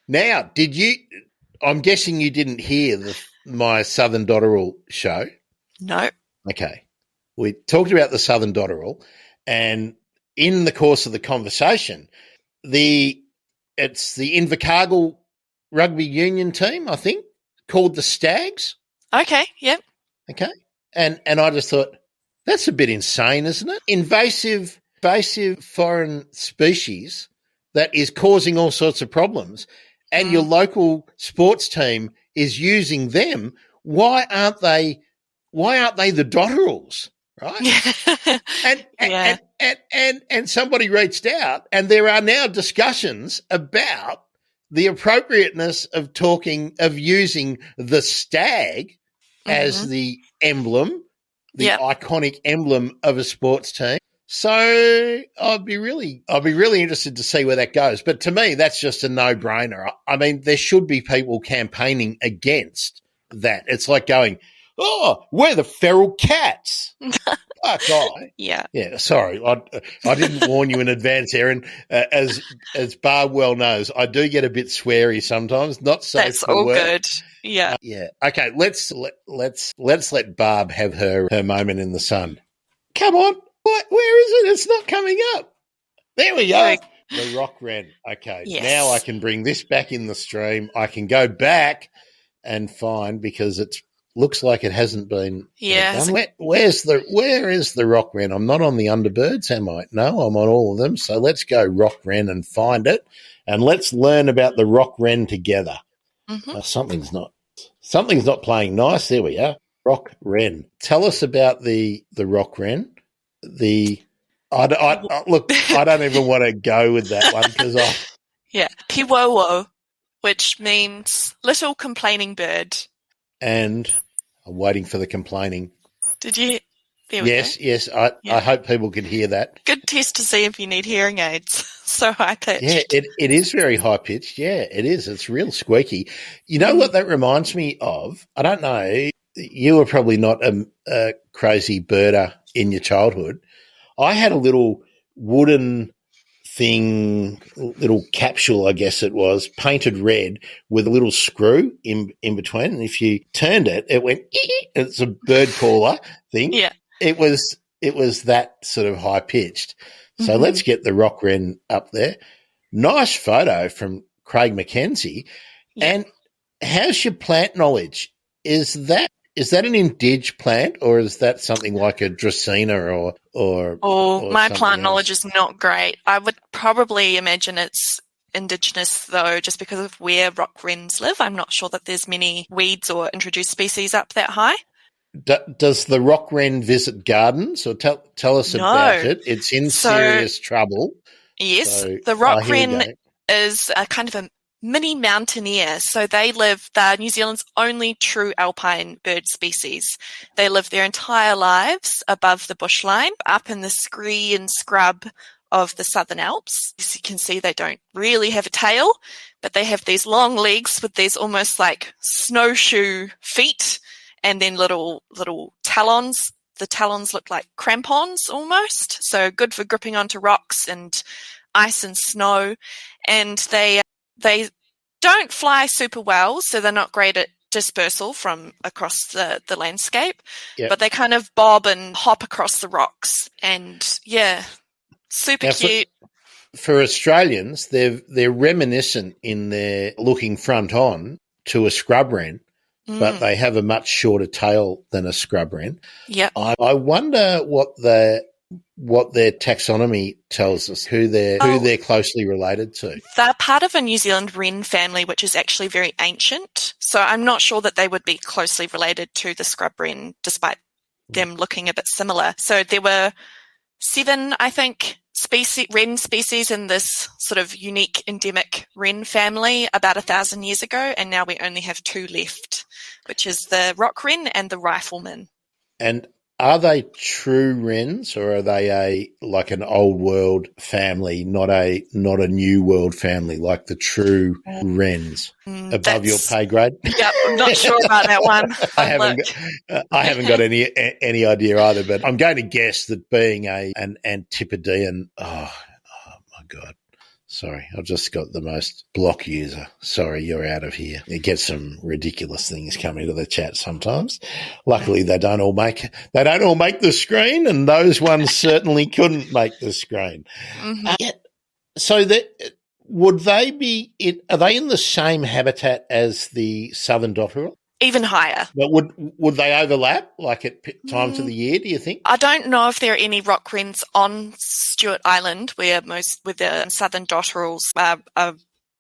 now, I'm guessing you didn't hear my southern dotterel show? No. Okay. We talked about the southern dotterel, and in the course of the conversation, it's the Invercargill rugby union team, I think, called the Stags. Okay, yep. Okay. And I just thought, that's a bit insane, isn't it? Invasive foreign species that is causing all sorts of problems, and your local sports team is using them. Why aren't they the dotterels, right? And somebody reached out, and there are now discussions about the appropriateness of using the stag as the emblem, the iconic emblem of a sports team. So I'd be really interested to see where that goes. But to me, that's just a no-brainer. I mean, there should be people campaigning against that. It's like going, we're the feral cats. Fuck off. Yeah. Sorry, I didn't warn you in advance, Erin. As Barb well knows, I do get a bit sweary sometimes. Not safe That's for all work. good. Yeah. Yeah. Okay. Let's let Barb have her moment in the sun. Come on. Where is it? It's not coming up. There we go. The rock wren. Okay. Yes. Now I can bring this back in the stream. I can go back and find, because it looks like it hasn't been done. Where is the rock wren? I'm not on the Underbirds, am I? No, I'm on all of them. So let's go rock wren and find it, and let's learn about the rock wren together. Something's not playing nice. There we are. Rock wren. Tell us about the rock wren. I don't even want to go with that one because Piwowo, which means little complaining bird. And I'm waiting for the complaining. Did you? There we go. Yes. I hope people can hear that. Good test to see if you need hearing aids. So high pitched. Yeah, it is very high pitched. Yeah, it is. It's real squeaky. You know what that reminds me of? I don't know. You were probably not a crazy birder in your childhood. I had a little wooden thing, little capsule, I guess it was, painted red with a little screw in between. And if you turned it, it went, it's a bird caller thing. Yeah. It was that sort of high pitched. So let's get the rock wren up there. Nice photo from Craig McKenzie. Yeah. And how's your plant knowledge? Is that an indige plant, or is that something like a Dracaena or my plant else? knowledge is not great. I would probably imagine it's indigenous, though, just because of where rock wrens live. I'm not sure that there's many weeds or introduced species up that high. Does the rock wren visit gardens, or tell us about it? It's in serious trouble. Yes, the rock wren is a kind of a mini mountaineer. So they're New Zealand's only true alpine bird species. They live their entire lives above the bushline, up in the scree and scrub of the Southern Alps. As you can see, they don't really have a tail, but they have these long legs with these almost like snowshoe feet, and then little talons. The talons look like crampons almost, so good for gripping onto rocks and ice and snow. And they don't fly super well, so they're not great at dispersal from across the landscape, but they kind of bob and hop across the rocks. And super cute. For Australians, they're reminiscent in their looking front on to a scrub wren. but they have a much shorter tail than a scrub wren. Yep. I wonder what their taxonomy tells us, who they're closely related to. They're part of a New Zealand wren family, which is actually very ancient. So I'm not sure that they would be closely related to the scrub wren, despite them looking a bit similar. So there were 7, I think, wren species in this sort of unique endemic wren family about 1,000 years ago, and now we only have 2 left, which is the rock wren and the rifleman. And are they true wrens, or are they like an old world family, not a new world family, like the true wrens above your pay grade? Yeah, I'm not sure about that one. I haven't got any idea either, but I'm going to guess that being an Antipodean. Oh my God. Sorry, I've just got the most block user. Sorry, you're out of here. You get some ridiculous things coming to the chat sometimes. Luckily, they don't all make the screen, and those ones certainly couldn't make the screen. Mm-hmm. So would they be? Are they in the same habitat as the southern dotterel? Even higher. But would they overlap, like at times of the year, do you think? I don't know if there are any rock wrens on Stewart Island where the southern dotterels are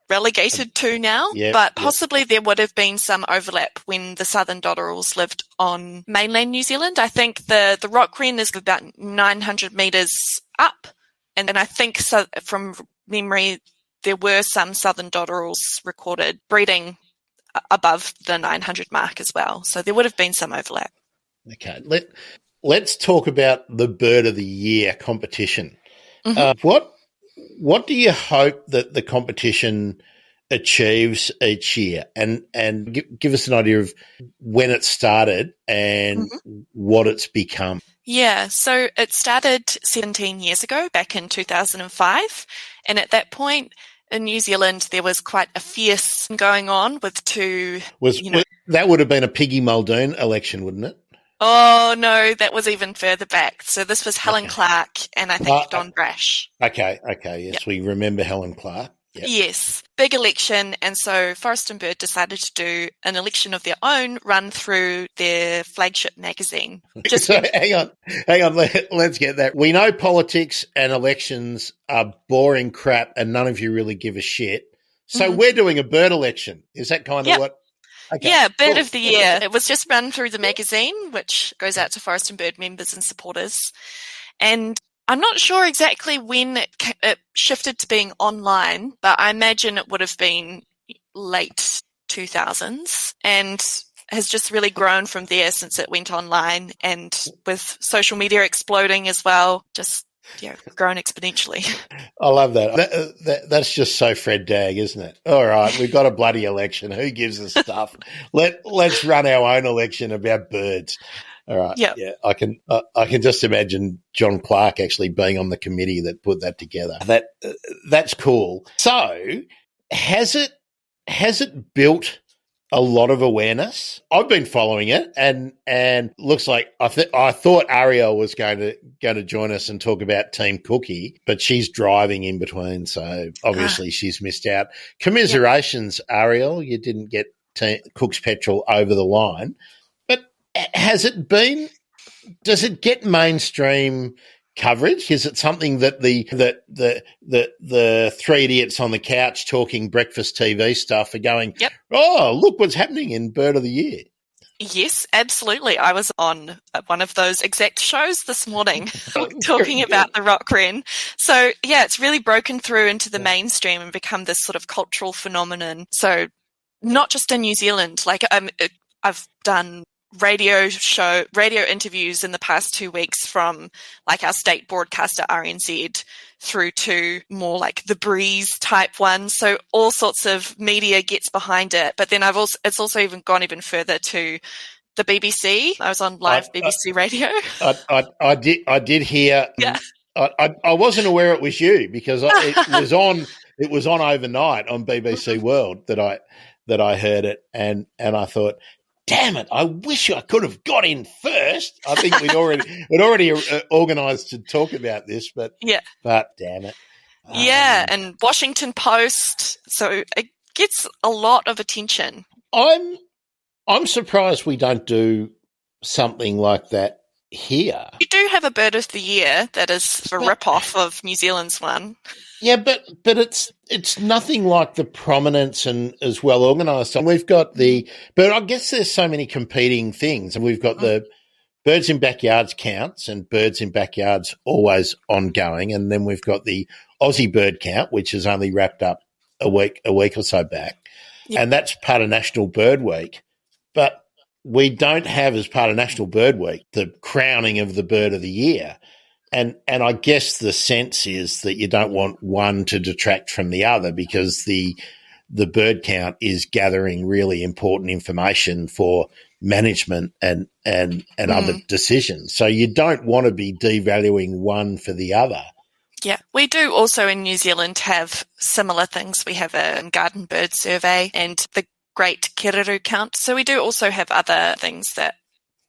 relegated to now, but possibly there would have been some overlap when the southern dotterels lived on mainland New Zealand. I think the rock wren is about 900 metres up, and then I think from memory there were some southern dotterels recorded breeding above the 900 mark as well. So there would have been some overlap. Okay. Let's talk about the Bird of the Year competition. Mm-hmm. What do you hope that the competition achieves each year? And give us an idea of when it started and what it's become. Yeah, so it started 17 years ago, back in 2005. And at that point, in New Zealand, there was quite a fierce going on with two. That would have been a Piggy Muldoon election, wouldn't it? Oh, no, that was even further back. So this was Helen Clark and I think Don Brash. Okay, yes, we remember Helen Clark. Yep. Yes, big election. And so Forest and Bird decided to do an election of their own run through their flagship magazine. Hang on. Let's get that. We know politics and elections are boring crap and none of you really give a shit. So we're doing a bird election. Is that kind of what? Okay. Yeah, Bird of the Year. It was just run through the magazine, which goes out to Forest and Bird members and supporters. And I'm not sure exactly when it shifted to being online, but I imagine it would have been late 2000s and has just really grown from there since it went online, and with social media exploding as well, just grown exponentially. I love that. That's just so Fred Dagg, isn't it? All right, we've got a bloody election. Who gives us stuff? Let's run our own election about birds. All right. Yep. Yeah. I can just imagine John Clark actually being on the committee that put that together. That's cool. So has it built a lot of awareness? I've been following it, and looks like I thought Ariel was going to join us and talk about Team Cookie, but she's driving in between, so obviously she's missed out. Commiserations, Ariel, you didn't get Cook's Petrol over the line. Does it get mainstream coverage? Is it something that the three idiots on the couch talking breakfast TV stuff are going, oh, look what's happening in Bird of the Year? Yes, absolutely. I was on one of those exact shows this morning talking about the rock wren. So, it's really broken through into the mainstream and become this sort of cultural phenomenon. So not just in New Zealand, like I've done radio interviews in the past 2 weeks from like our state broadcaster RNZ through to more like the Breeze type ones. So all sorts of media gets behind it. But then it's also even gone even further to the BBC. I was on live BBC radio. I did hear. Yeah. I wasn't aware it was you because it was on overnight on BBC World that I heard it, and I thought, damn it, I wish I could have got in first. I think we'd already organised to talk about this, but damn it. And Washington Post, so it gets a lot of attention. I'm surprised we don't do something like that here. You do have a bird of the year that is a rip-off of New Zealand's one. Yeah, but it's nothing like the prominence and as well organised. And we've got but I guess there's so many competing things, and we've got the birds in backyards counts and birds in backyards always ongoing, and then we've got the Aussie bird count, which is only wrapped up a week or so back, and that's part of National Bird Week. But we don't have, as part of National Bird Week, the crowning of the bird of the year. And I guess the sense is that you don't want one to detract from the other, because the bird count is gathering really important information for management and other decisions. So you don't want to be devaluing one for the other. Yeah, we do also in New Zealand have similar things. We have a garden bird survey and the Great Kereru count. So we do also have other things that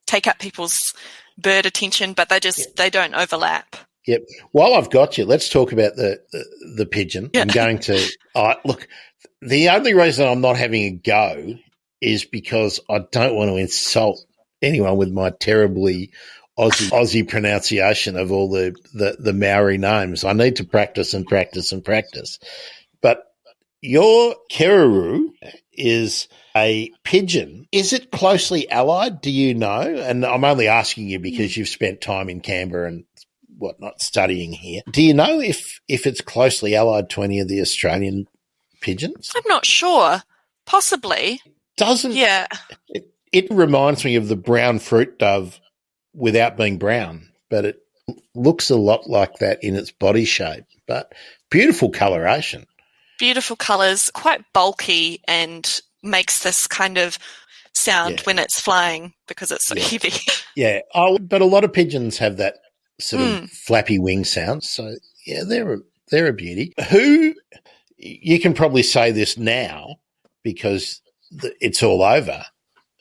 take up people's bird attention, but they don't overlap. Yep. While I've got you, let's talk about the pigeon. Yeah. I'm going to look. The only reason I'm not having a go is because I don't want to insult anyone with my terribly Aussie pronunciation of all the Maori names. I need to practice and practice and practice. But your Kereru is a pigeon. Is it closely allied? Do you know? And I'm only asking you because you've spent time in Canberra and whatnot studying here. Do you know if it's closely allied to any of the Australian pigeons? I'm not sure. Possibly. Yeah. It reminds me of the brown fruit dove without being brown, but it looks a lot like that in its body shape. But beautiful coloration. Beautiful colours, quite bulky, and makes this kind of sound when it's flying because it's so heavy. Yeah. Oh, but a lot of pigeons have that sort of flappy wing sound. So yeah, they're a beauty. You can probably say this now because it's all over.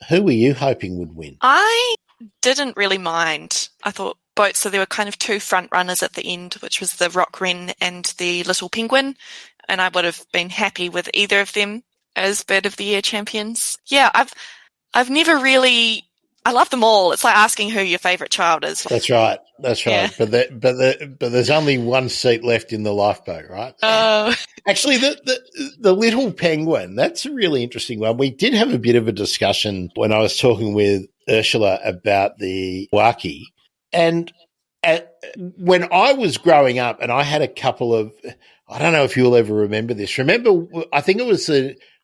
Who were you hoping would win? I didn't really mind. I thought both, so there were kind of two front runners at the end, which was the rock wren and the little penguin, and I would have been happy with either of them as Bird of the Year champions. Yeah, I've never really. I love them all. It's like asking who your favourite child is. That's right. Yeah. But there's only one seat left in the lifeboat, right? Oh. Actually, the little penguin, that's a really interesting one. We did have a bit of a discussion when I was talking with Ursula about the waki. And when I was growing up, and I had a couple of, I don't know if you'll ever remember this. I think it was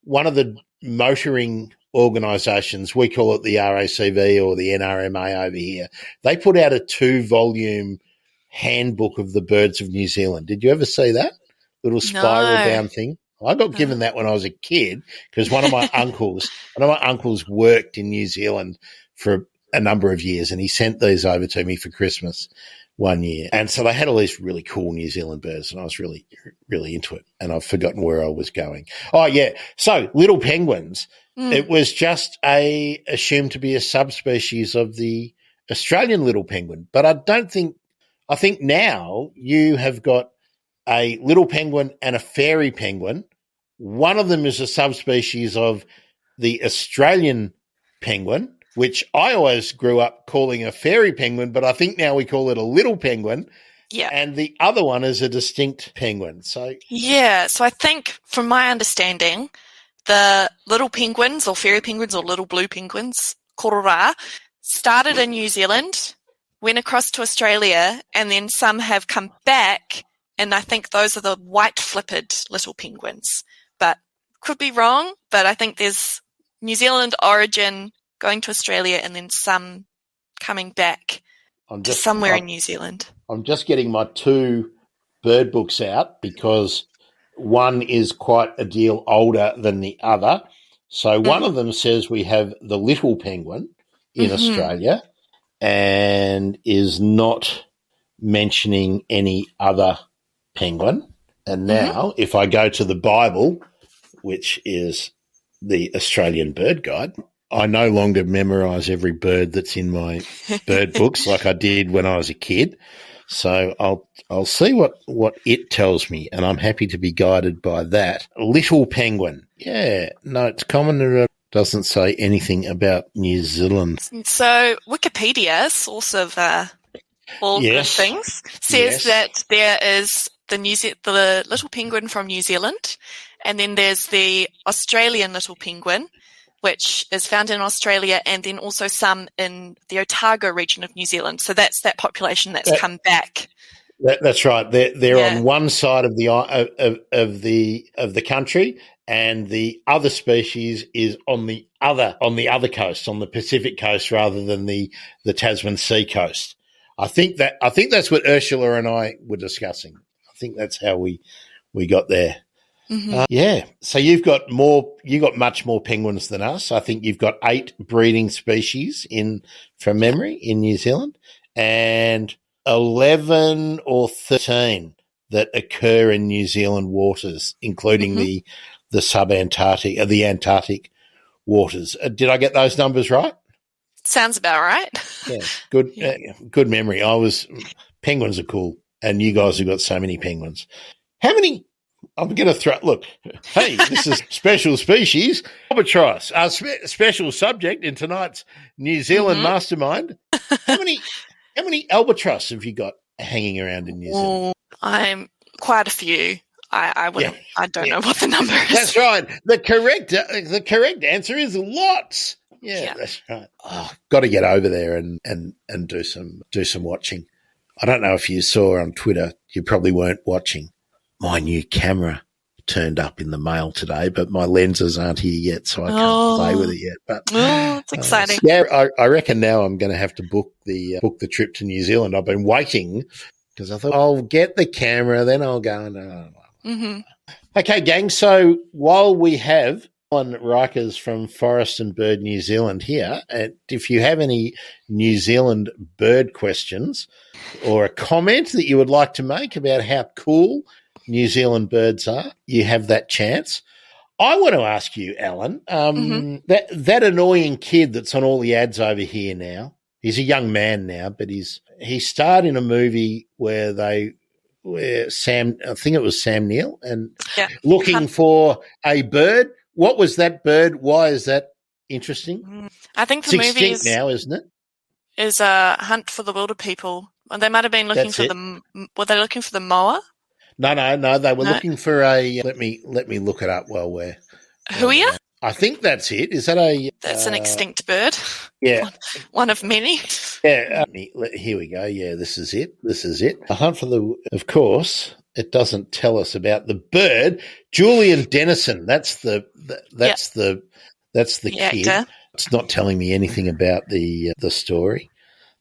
one of the motoring organisations, we call it the RACV or the NRMA over here. They put out a 2-volume handbook of the birds of New Zealand. Did you ever see that little spiral down thing? I got given that when I was a kid because one of my uncles worked in New Zealand for a number of years, and he sent these over to me for Christmas one year. And so they had all these really cool New Zealand birds, and I was really, really into it, and I've forgotten where I was going. Oh, yeah. So little penguins. It was just assumed to be a subspecies of the Australian little penguin. But I think now you have got a little penguin and a fairy penguin. One of them is a subspecies of the Australian penguin, which I always grew up calling a fairy penguin, but I think now we call it a little penguin. Yeah. And the other one is a distinct penguin. So I think from my understanding, the little penguins or fairy penguins or little blue penguins, korora, started in New Zealand, went across to Australia, and then some have come back, and I think those are the white-flippered little penguins. But could be wrong, but I think there's New Zealand origin going to Australia and then some coming back to somewhere in New Zealand. I'm just getting my 2 bird books out because one is quite a deal older than the other. So one of them says we have the little penguin in Australia and is not mentioning any other penguin. And now if I go to the Bible, which is the Australian Bird Guide, I no longer memorise every bird that's in my bird books like I did when I was a kid. So I'll see what it tells me, and I'm happy to be guided by that. Little penguin. Yeah, no, it's common to Doesn't say anything about New Zealand. So Wikipedia, source of all good things, says that there is the little penguin from New Zealand, and then there's the Australian little penguin, which is found in Australia, and then also some in the Otago region of New Zealand. So that's that population that's come back. That's right. They're on one side of the country, and the other species is on the other coast, on the Pacific coast, rather than the Tasman Sea coast. I think that's what Ursula and I were discussing. I think that's how we got there. Mm-hmm. So you got much more penguins than us. I think you've got 8 breeding species from memory in New Zealand, and 11 or 13 that occur in New Zealand waters, including the subantarctic, the Antarctic waters. Did I get those numbers right? Sounds about right. Yeah, good. Good memory. Penguins are cool, and you guys have got so many penguins. How many? I'm going to look, hey, this is special species, albatross, our special subject in tonight's New Zealand Mastermind. How many albatross have you got hanging around in New Zealand? I'm quite a few. I don't know what the number is. That's right. The correct answer is lots. Yeah, that's right. Oh, got to get over there and do some watching. I don't know if you saw on Twitter, you probably weren't watching. My new camera turned up in the mail today, but my lenses aren't here yet, so I can't play with it yet. But it's exciting. I reckon now I'm going to have to book the trip to New Zealand. I've been waiting because I thought I'll get the camera, then I'll go. No. Okay, gang. So while we have Ellen Rykers from Forest and Bird New Zealand here, and if you have any New Zealand bird questions or a comment that you would like to make about how cool New Zealand birds are, you have that chance. I want to ask you, Alan, that annoying kid that's on all the ads over here now, he's a young man now, but he starred in a movie where Sam, I think it was Sam Neill, and looking for a bird. What was that bird? Why is that interesting? I think the movie is now, isn't it? Is a Hunt for the Wilder People. They might have been looking were they looking for the moa? No. They were looking for a. Let me look it up while we're. Huia? I think that's it. Is that a? That's an extinct bird. Yeah, one of many. Yeah, here we go. Yeah, this is it. A Hunt for the. Of course, it doesn't tell us about the bird. Julian Dennison. That's the kid. Actor. It's not telling me anything about the story.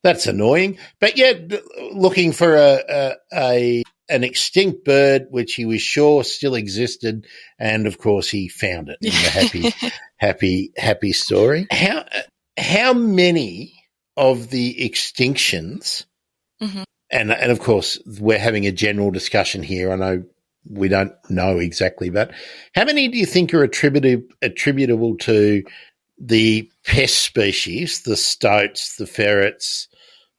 That's annoying. But yeah, looking for an extinct bird, which he was sure still existed, and of course he found it in the happy story. How many of the extinctions, and of course we're having a general discussion here. I know we don't know exactly, but how many do you think are attributable to the pest species, the stoats, the ferrets,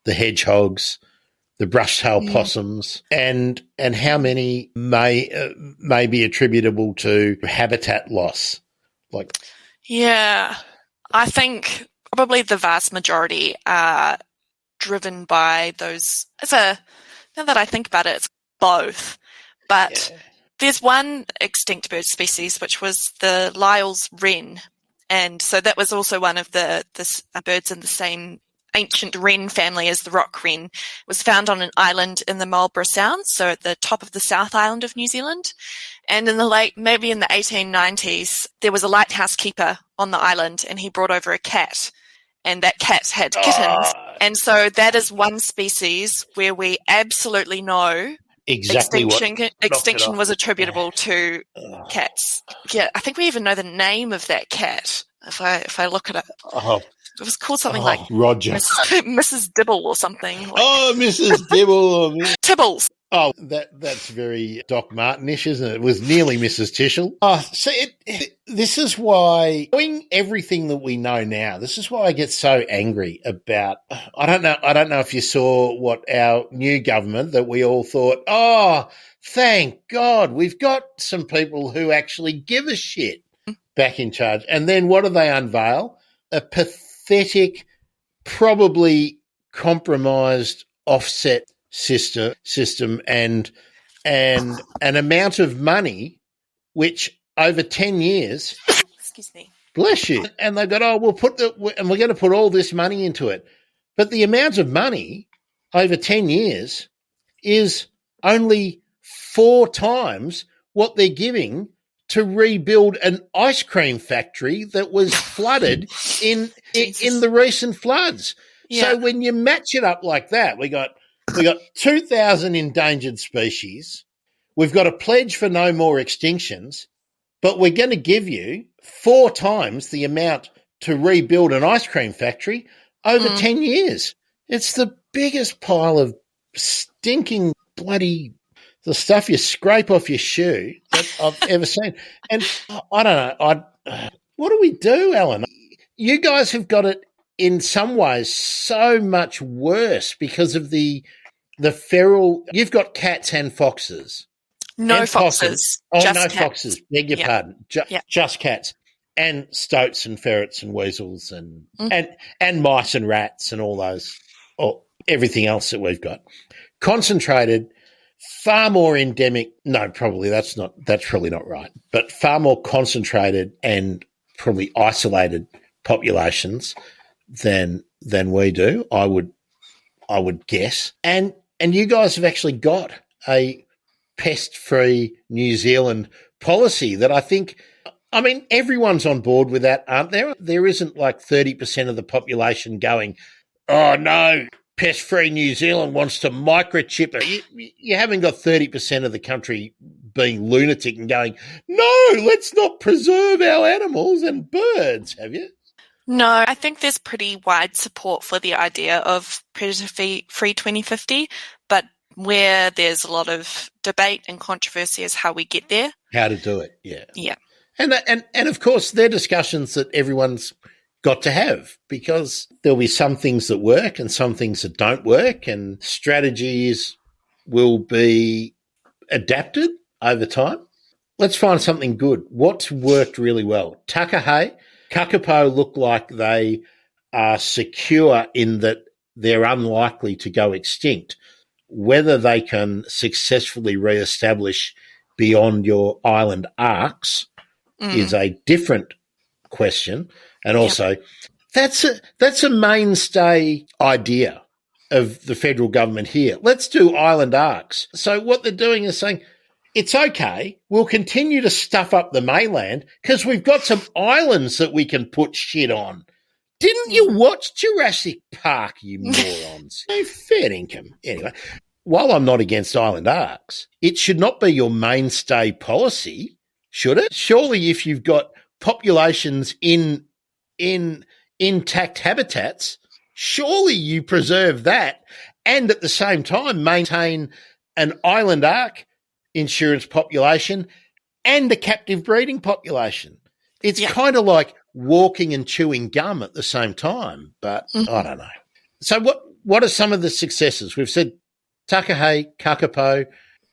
the hedgehogs, the brush-tailed possums, and how many may be attributable to habitat loss? I think probably the vast majority are driven by those. Now that I think about it, it's both. But there's one extinct bird species, which was the Lyell's wren, and so that was also one of the birds in the same ancient wren family as the rock wren. It was found on an island in the Marlborough Sound, so at the top of the South Island of New Zealand. And in maybe in the 1890s, there was a lighthouse keeper on the island, and he brought over a cat, and that cat had kittens. And so that is one species where we absolutely know exactly extinction was attributable to cats. Yeah, I think we even know the name of that cat if I look at it. It was called something like Roger, Mrs. Dibble or something. Mrs. Dibble. Tibbles. Oh, that's very Doc Martin-ish, isn't it? It was nearly Mrs. Tishel. This is why, knowing everything that we know now, this is why I get so angry about. I don't know if you saw what our new government that we all thought, thank God, we've got some people who actually give a shit. back in charge. And then what do they unveil? A pathetic, probably compromised offset system and an amount of money which over 10 years, excuse me, bless you, and they've got, we're going to put all this money into it. But the amount of money over 10 years is only 4 times what they're giving to rebuild an ice cream factory that was flooded in the recent floods. Yeah. So when you match it up like that, we got 2,000 endangered species. We've got a pledge for no more extinctions, but we're going to give you 4 times the amount to rebuild an ice cream factory over 10 years. It's the biggest pile of stinking bloody the stuff you scrape off your shoe that I've ever seen. And I don't know. What do we do, Ellen? You guys have got it in some ways so much worse because of the feral. You've got cats and foxes. No foxes. Oh, just no cats. Foxes. Beg your pardon. Just cats. And stoats and ferrets and weasels and mice and rats and all those, or everything else that we've got. Concentrated, far more endemic. No, probably that's probably not right. But far more concentrated and probably isolated populations than we do. I would guess. And you guys have actually got a pest-free New Zealand policy that I think. I mean, everyone's on board with that, aren't there? There isn't like 30% of the population going, oh, no, pest-free New Zealand wants to microchip it. You haven't got 30% of the country being lunatic and going, no, let's not preserve our animals and birds, have you? No, I think there's pretty wide support for the idea of predator-free 2050, but where there's a lot of debate and controversy is how we get there. How to do it, yeah. Yeah. And of course, they're discussions that everyone's got to have because there'll be some things that work and some things that don't work, and strategies will be adapted over time. Let's find something good. What's worked really well? Takahe, Kakapo look like they are secure in that they're unlikely to go extinct. Whether they can successfully re-establish beyond your island arcs is a different question. And also, that's a mainstay idea of the federal government here. Let's do island arcs. So what they're doing is saying, it's okay, we'll continue to stuff up the mainland because we've got some islands that we can put shit on. Didn't you watch Jurassic Park, you morons? No fair income. Anyway, while I'm not against island arcs, it should not be your mainstay policy, should it? Surely if you've got populations in intact habitats, surely you preserve that and at the same time maintain an island arc insurance population and a captive breeding population. It's kind of like walking and chewing gum at the same time, but I don't know. So what are some of the successes? We've said Takahe, Kakapo.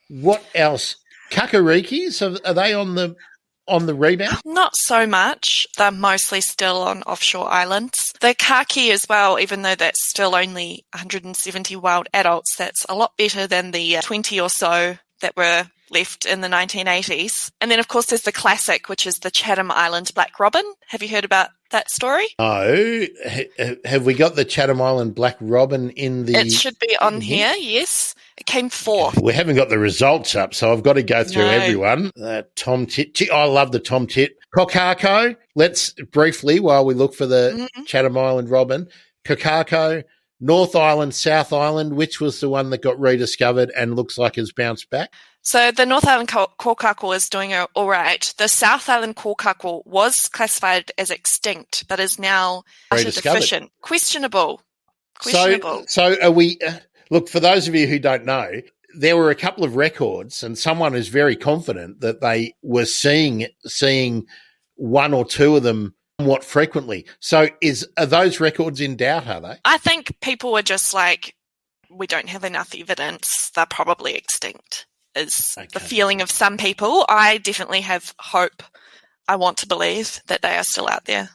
What else? Kakarikis, are they on the rebound? Not so much. They're mostly still on offshore islands. The kaki as well, even though that's still only 170 wild adults, that's a lot better than the 20 or so that were left in the 1980s. And then, of course, there's the classic, which is the Chatham Island black robin. Have you heard about that story? No. Have we got the Chatham Island black robin in the... It should be on here, yes. It came fourth. We haven't got the results up, so I've got to go through everyone. Tom Tit. I love the Tom Tit. Kokako. Let's briefly, while we look for the Chatham Island robin, Kokako, North Island, South Island, which was the one that got rediscovered and looks like has bounced back? So the North Island kōkako is doing all right. The South Island kōkako was classified as extinct, but is now deficient. Questionable. So are we... look, for those of you who don't know, there were a couple of records, and someone is very confident that they were seeing one or two of them somewhat frequently. So are those records in doubt, are they? I think people were just like, we don't have enough evidence. They're probably extinct, is the feeling of some people. I definitely have hope I want to believe that they are still out there.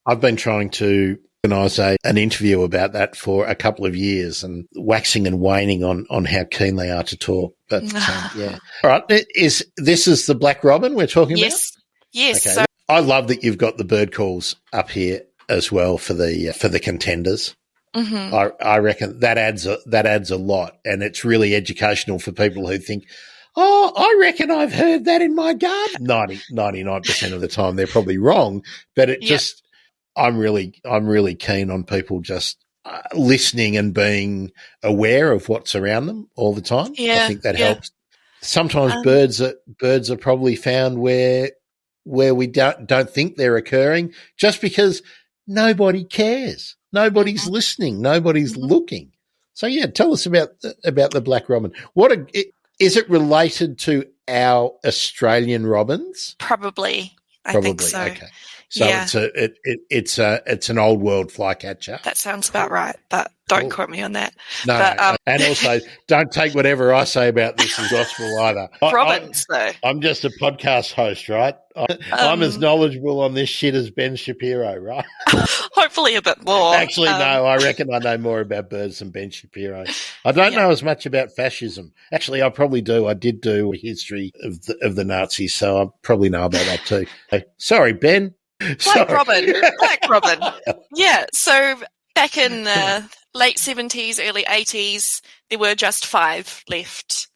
I've been trying to organise an interview about that for a couple of years and waxing and waning on how keen they are to talk. But yeah. All right. This is the black robin we're talking about? Yes. Okay. So I love that you've got the bird calls up here as well for the contenders. Mm-hmm. I reckon that adds a lot, and it's really educational for people who think, oh, I reckon I've heard that in my garden. 99% of the time they're probably wrong, but it just I'm really keen on people just listening and being aware of what's around them all the time. Yeah, I think that helps. Sometimes birds are probably found where we don't think they're occurring just because nobody cares. Nobody's listening. Nobody's looking. So, yeah, tell us about the black robin. Is it related to our Australian robins? Probably. I think so. Okay. So it's an old world flycatcher. That sounds about right, but don't quote me on that. No, but, and also don't take whatever I say about this as gospel either. Robins, though. I'm just a podcast host, right? I'm as knowledgeable on this shit as Ben Shapiro, right? Hopefully a bit more. Actually, no, I reckon I know more about birds than Ben Shapiro. I don't know as much about fascism. Actually, I probably do. I did do a history of the Nazis, so I probably know about that too. Sorry, Ben. Black Robin. Yeah, so back in the late 70s, early 80s, there were just 5 left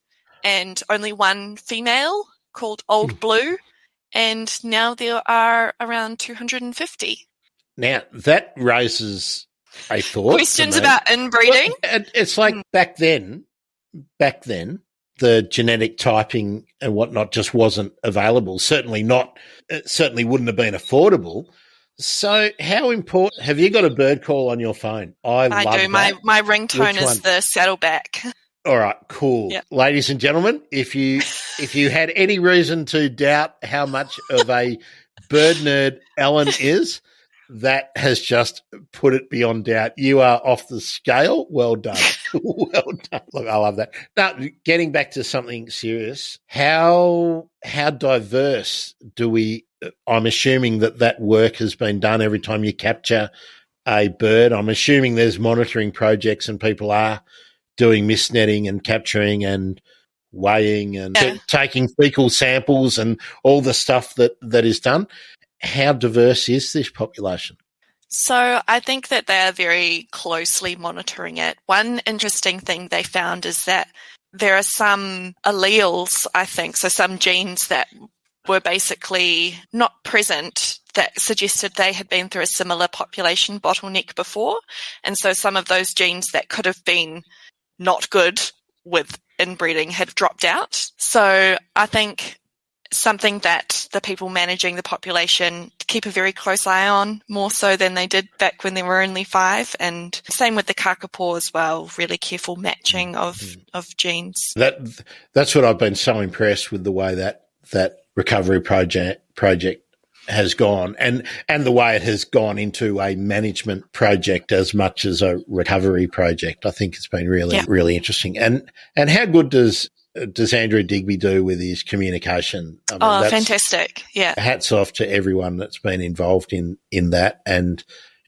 and only one female called Old Blue, and now there are around 250. Now, that raises a thought. Questions about inbreeding? Well, it's like back then, the genetic typing and whatnot just wasn't available. Certainly wouldn't have been affordable. So how important – have you got a bird call on your phone? I love do. that. My ringtone is the Saddleback. All right, cool. Yep. Ladies and gentlemen, if you had any reason to doubt how much of a bird nerd Ellen is, that has just put it beyond doubt. You are off the scale. Well done. Well done. Look, I love that. Now, getting back to something serious, how diverse do we – I'm assuming that work has been done every time you capture a bird. I'm assuming there's monitoring projects and people are doing mist netting and capturing and weighing and taking fecal samples and all the stuff that is done. How diverse is this population? So I think that they are very closely monitoring it. One interesting thing they found is that there are some alleles, I think, so some genes that were basically not present that suggested they had been through a similar population bottleneck before. And so some of those genes that could have been not good with inbreeding had dropped out. So I think something that the people managing the population keep a very close eye on, more so than they did back when there were only 5. And same with the kakapo as well, really careful matching of genes. That's what I've been so impressed with, the way that recovery project has gone and the way it has gone into a management project as much as a recovery project. I think it's been really interesting. And how good does Andrew Digby do with his communication? I mean, fantastic. Yeah. Hats off to everyone that's been involved in that. And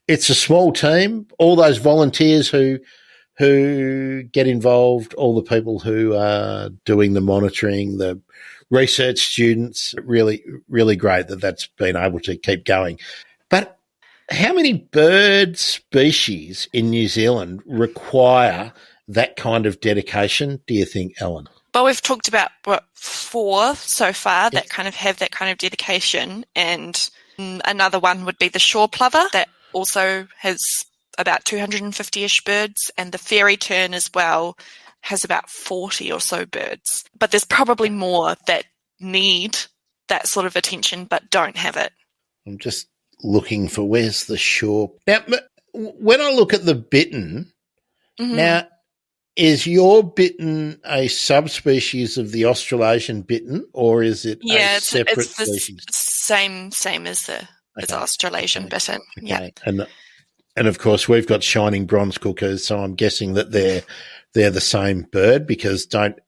it's a small team, all those volunteers who get involved, all the people who are doing the monitoring, the research students, really, really great that that's been able to keep going. But how many bird species in New Zealand require that kind of dedication, do you think, Ellen? Well, we've talked about 4 so far that kind of have that kind of dedication, and another one would be the shore plover that also has about 250-ish birds, and the fairy tern as well has about 40 or so birds. But there's probably more that need that sort of attention but don't have it. I'm just looking for where's the shore. Now, when I look at the bittern, now, is your bittern a subspecies of the Australasian bittern, or is it a separate species? Same as the Australasian bittern. Okay. Yeah. And of course we've got shining bronze cuckoos, so I'm guessing that they're the same bird, because don't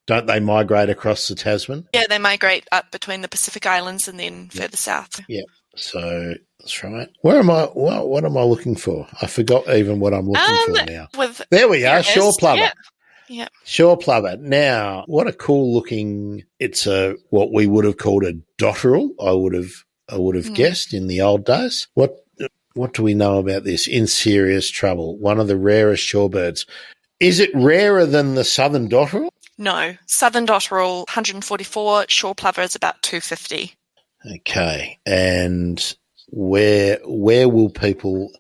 don't they migrate across the Tasman? Yeah, they migrate up between the Pacific Islands and then further south. Yeah. So that's right. Where am I? What am I looking for? I forgot even what I'm looking for now. There we are, shore plover. Yeah. Shore plover. Now, what a cool looking, it's what we would have called a dotterel, I would have guessed in the old days. What do we know about this? In serious trouble. One of the rarest shorebirds. Is it rarer than the southern dotterel? No. Southern dotterel, 144. Shore plover is about 250. Okay. And where will people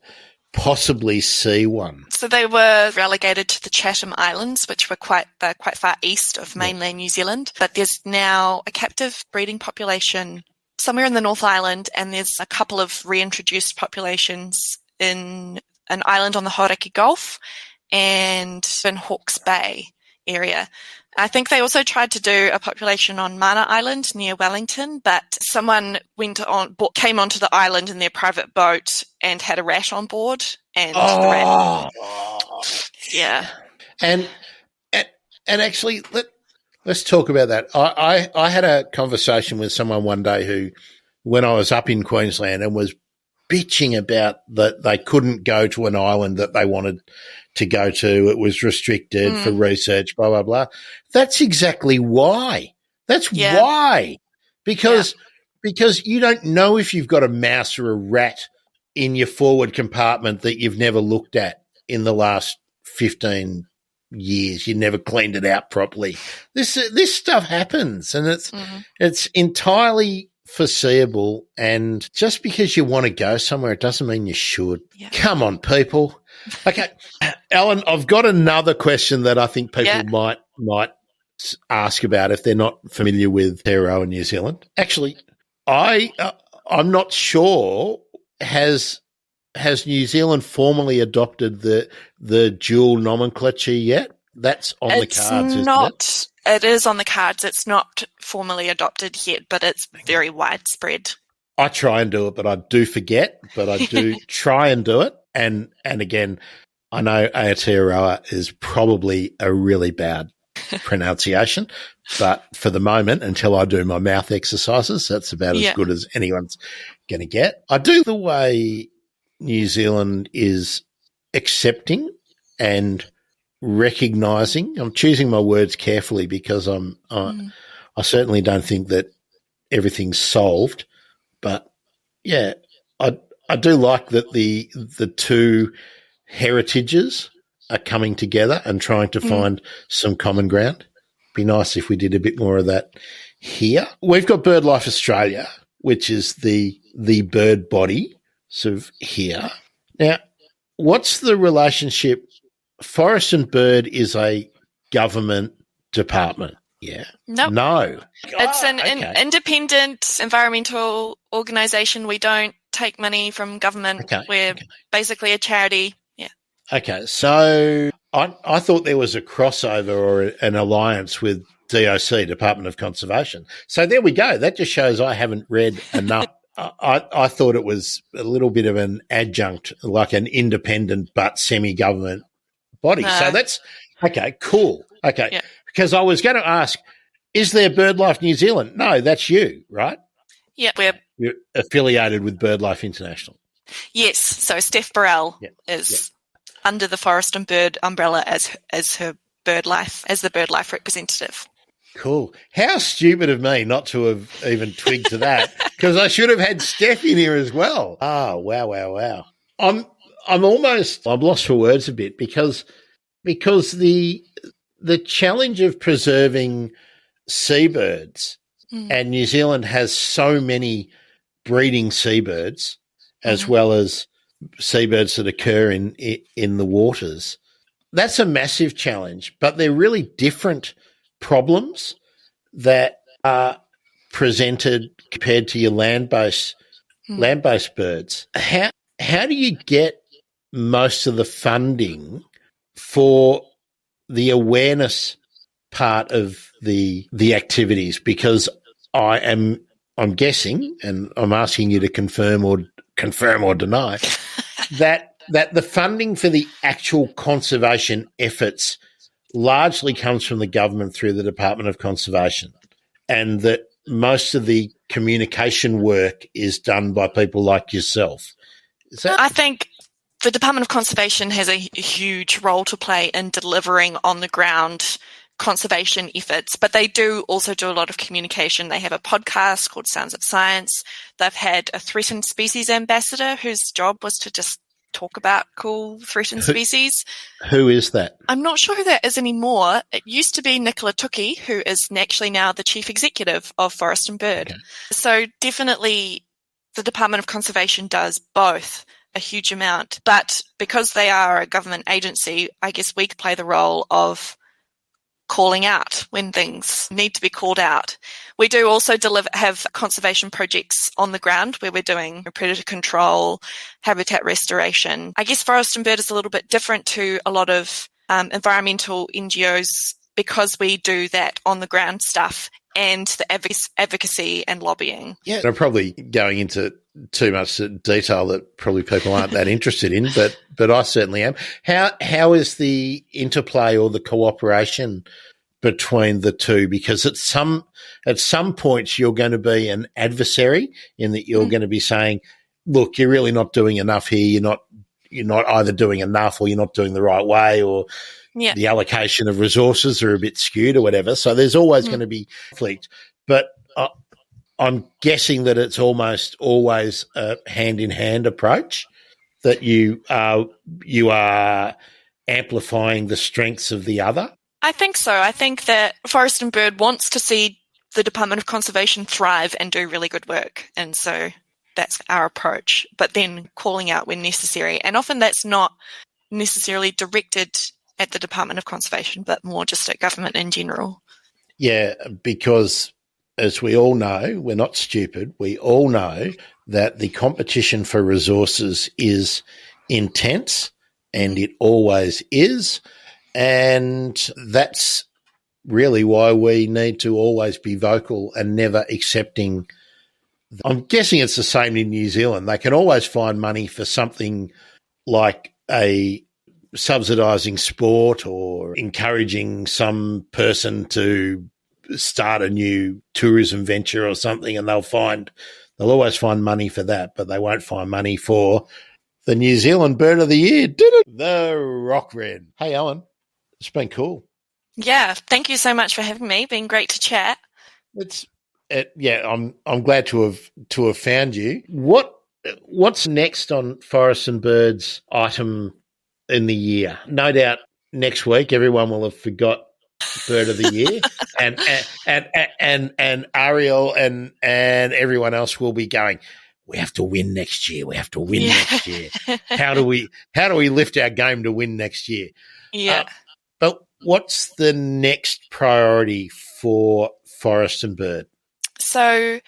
possibly see one? So they were relegated to the Chatham Islands, which were quite far east of mainland New Zealand. But there's now a captive breeding population somewhere in the North Island, and there's a couple of reintroduced populations in an island on the Hauraki Gulf and in Hawke's Bay area. I think they also tried to do a population on Mana Island near Wellington, but someone came onto the island in their private boat and had a rat on board, and the rat. Yeah. And actually, let's talk about that. I had a conversation with someone one day when I was up in Queensland, and was bitching about that they couldn't go to an island that they wanted to go to. It was restricted for research, blah, blah, blah. That's exactly why. That's why. Because you don't know if you've got a mouse or a rat in your forward compartment that you've never looked at in the last 15 years. You never cleaned it out properly. This stuff happens, and it's entirely foreseeable, and just because you want to go somewhere, it doesn't mean you should. Yeah. Come on, people. Okay, Ellen, I've got another question that I think people might ask about if they're not familiar with Aotearoa New Zealand. Actually, I'm not sure. Has New Zealand formally adopted the dual nomenclature yet? That's on the cards, isn't it? It is on the cards. It's not formally adopted yet, but it's very widespread. I try and do it, but I do forget. But I do try and do it. And again, I know Aotearoa is probably a really bad pronunciation, but for the moment, until I do my mouth exercises, that's about as good as anyone's going to get. I do the way New Zealand is accepting and recognising. I'm choosing my words carefully because I certainly don't think that everything's solved, but yeah, I do like that the two heritages are coming together and trying to find some common ground. Be nice if we did a bit more of that here. We've got BirdLife Australia, which is the bird body sort of here. Now, what's the relationship? Forest and Bird is a government department. Yeah. No. It's an independent environmental organisation. We don't take money from government. We're basically a charity. Yeah. Okay. So I thought there was a crossover or an alliance with DOC, Department of Conservation. So there we go. That just shows I haven't read enough. I thought it was a little bit of an adjunct, like an independent but semi-government body. So that's okay, cool. Okay. Yeah. Because I was going to ask, is there BirdLife New Zealand? No, that's you, right? Yeah. You're affiliated with BirdLife International. Yes. So Steph Burrell is under the Forest and Bird umbrella as the BirdLife representative. Cool. How stupid of me not to have even twigged to that, because I should have had Steph in here as well. Oh, wow. I'm lost for words a bit because the challenge of preserving seabirds, and New Zealand has so many breeding seabirds as well as seabirds that occur in the waters. That's a massive challenge, but they're really different problems that are presented compared to your land-based birds. How do you get most of the funding for the awareness part of the activities? Because I'm guessing, and I'm asking you to confirm or deny that the funding for the actual conservation efforts largely comes from the government through the Department of Conservation, and that most of the communication work is done by people like yourself. I think the Department of Conservation has a huge role to play in delivering on the ground conservation efforts, but they do also do a lot of communication. They have a podcast called Sounds of Science. They've had a threatened species ambassador whose job was to just talk about cool threatened species. Who is that? I'm not sure who that is anymore. It used to be Nicola Tukey, who is actually now the chief executive of Forest and Bird. Okay. So definitely the Department of Conservation does both a huge amount, but because they are a government agency, I guess we play the role of calling out when things need to be called out. We do also have conservation projects on the ground where we're doing predator control, habitat restoration. I guess Forest and Bird is a little bit different to a lot of environmental NGOs because we do that on the ground stuff and the advocacy and lobbying. Yeah, I'm probably going into too much detail that probably people aren't that interested in, but I certainly am. How is the interplay or the cooperation between the two? Because at some points you're going to be an adversary in that you're going to be saying, look, you're really not doing enough here. You're not either doing enough or you're not doing the right way, or the allocation of resources are a bit skewed or whatever. So there's always going to be conflict. But I'm guessing that it's almost always a hand-in-hand approach, that you are amplifying the strengths of the other. I think so. I think that Forest and Bird wants to see the Department of Conservation thrive and do really good work. And so that's our approach, but then calling out when necessary. And often that's not necessarily directed at the Department of Conservation, but more just at government in general. Yeah, because as we all know, we're not stupid. We all know that the competition for resources is intense, and it always is. And that's really why we need to always be vocal and never accepting. I'm guessing it's the same in New Zealand. They can always find money for something like a subsidising sport or encouraging some person to start a new tourism venture or something, and they'll always find money for that, but they won't find money for the New Zealand Bird of the Year. The rock wren. Hey, Ellen, it's been cool. Yeah, thank you so much for having me. Been great to chat. I'm glad to have found you. What's next on Forest and Birds item in the year? No doubt next week everyone will have forgot Bird of the Year, and Ariel and everyone else will be going, we have to win next year. We have to win next year. How do we lift our game to win next year? Yeah. But what's the next priority for Forest and Bird? So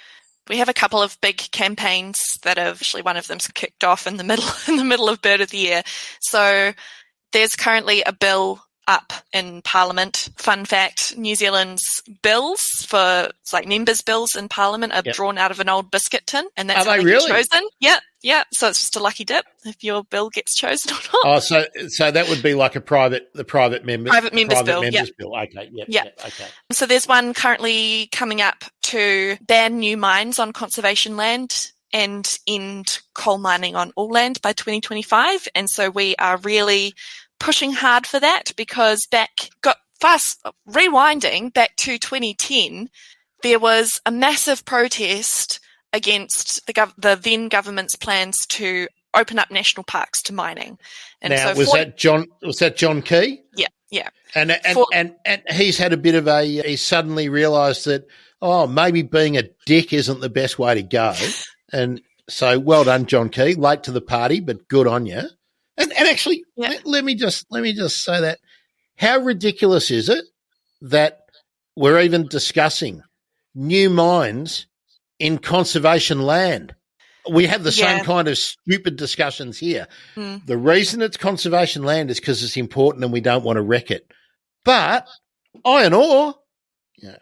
we have a couple of big campaigns that have actually, one of them's kicked off in the middle of Bird of the Year. So there's currently a bill up in Parliament. Fun fact, New Zealand's bills for like members' bills in Parliament are drawn out of an old biscuit tin, and that's how they get chosen. Yeah. So it's just a lucky dip if your bill gets chosen or not. Oh, so that would be like the private members bill. Okay. Yeah. Okay. So there's one currently coming up to ban new mines on conservation land and end coal mining on all land by 2025. And so we are really pushing hard for that, because rewinding back to 2010, there was a massive protest against the then government's plans to open up national parks to mining. And now, was that John Key? Yeah. And he's had a bit of he suddenly realised that, maybe being a dick isn't the best way to go. And so well done, John Key. Late to the party, but good on you. And actually, let me just say that. How ridiculous is it that we're even discussing new mines in conservation land? We have the same kind of stupid discussions here. Mm. The reason it's conservation land is because it's important and we don't want to wreck it. But iron ore. Yeah.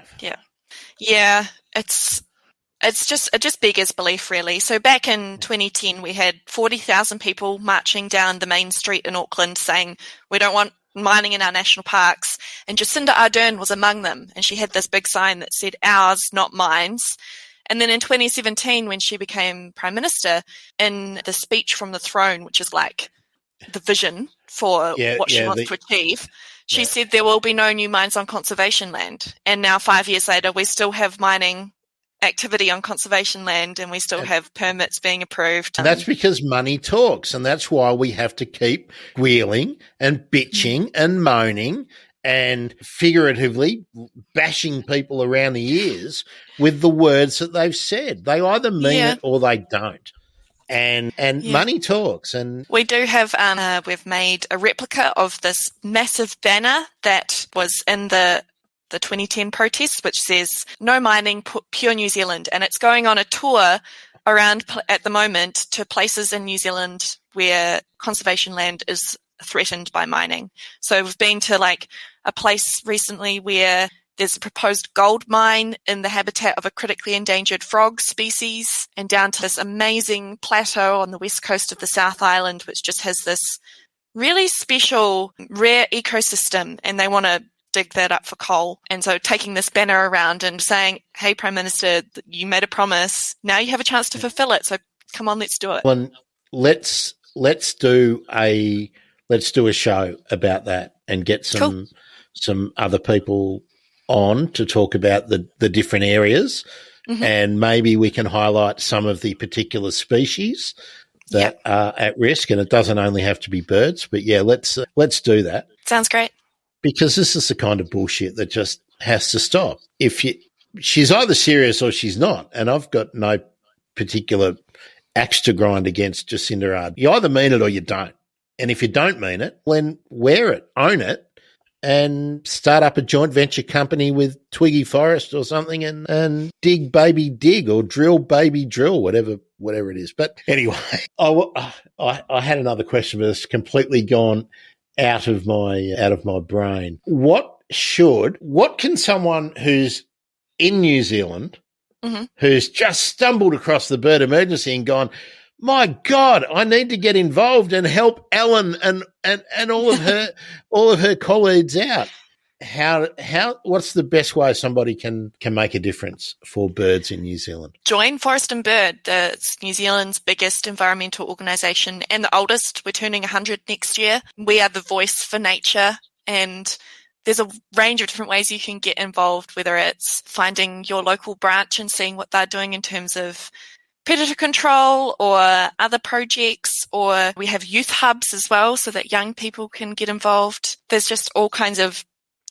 It just beggars belief, really. So back in 2010, we had 40,000 people marching down the main street in Auckland saying, we don't want mining in our national parks, and Jacinda Ardern was among them, and she had this big sign that said, "Ours, not mines." And then in 2017, when she became Prime Minister, in the speech from the throne, which is like the vision for what she wants to achieve, she said there will be no new mines on conservation land. And now 5 years later, we still have mining activity on conservation land, and we still have permits being approved. And that's because money talks, and that's why we have to keep wheeling and bitching and moaning and figuratively bashing people around the ears with the words that they've said. They either mean it or they don't. And money talks. And we do have, we've made a replica of this massive banner that was in the 2010 protests, which says "No mining, pure New Zealand," and it's going on a tour around at the moment to places in New Zealand where conservation land is threatened by mining. So we've been to like a place recently where there's a proposed gold mine in the habitat of a critically endangered frog species, and down to this amazing plateau on the west coast of the South Island, which just has this really special rare ecosystem, and they want to dig that up for coal. And so taking this banner around and saying, "Hey, Prime Minister, you made a promise. Now you have a chance to fulfill it. So come on, let's do it." Well, let's do a show about that and get some other people on to talk about the different areas, and maybe we can highlight some of the particular species that are at risk. And it doesn't only have to be birds, but let's do that. Sounds great. Because this is the kind of bullshit that just has to stop. She's either serious or she's not, and I've got no particular axe to grind against Jacinda Ardern. You either mean it or you don't. And if you don't mean it, then wear it, own it, and start up a joint venture company with Twiggy Forrest or something, and dig baby dig, or drill baby drill, whatever it is. But anyway, I had another question, but it's completely gone out of my brain. What can someone who's in New Zealand, who's just stumbled across the bird emergency and gone, "My God, I need to get involved and help Ellen and all of her colleagues out." What's the best way somebody can make a difference for birds in New Zealand? Join Forest and Bird. It's New Zealand's biggest environmental organisation and the oldest. We're turning 100 next year. We are the voice for nature, and there's a range of different ways you can get involved, whether it's finding your local branch and seeing what they're doing in terms of predator control or other projects, or we have youth hubs as well so that young people can get involved. There's just all kinds of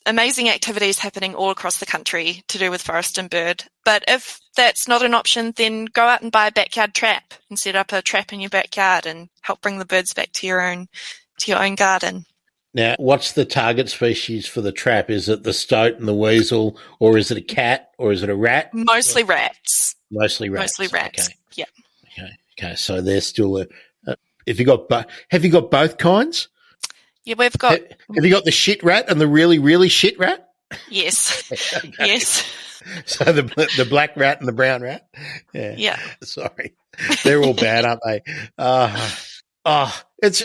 amazing activities happening all across the country to do with forest and bird. But if that's not an option, then go out and buy a backyard trap and set up a trap in your backyard and help bring the birds back to your own garden. Now, what's the target species for the trap? Is it the stoat and the weasel, or is it a cat, or is it a rat? Mostly rats. Mostly rats. Okay. Yeah. Okay. So there's still have you got both kinds? Yeah, we've got. Have you got the shit rat and the really, really shit rat? Yes. Okay. Yes. So the black rat and the brown rat? Yeah. Sorry. They're all bad, aren't they? It's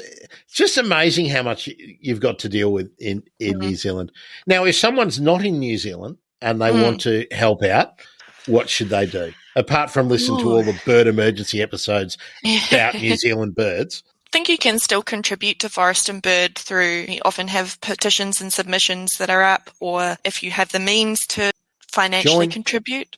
just amazing how much you've got to deal with in New Zealand. Now, if someone's not in New Zealand and they want to help out, what should they do? Apart from listen to all the bird emergency episodes about New Zealand birds. I think you can still contribute to Forest and Bird through, you often have petitions and submissions that are up, or if you have the means to financially contribute,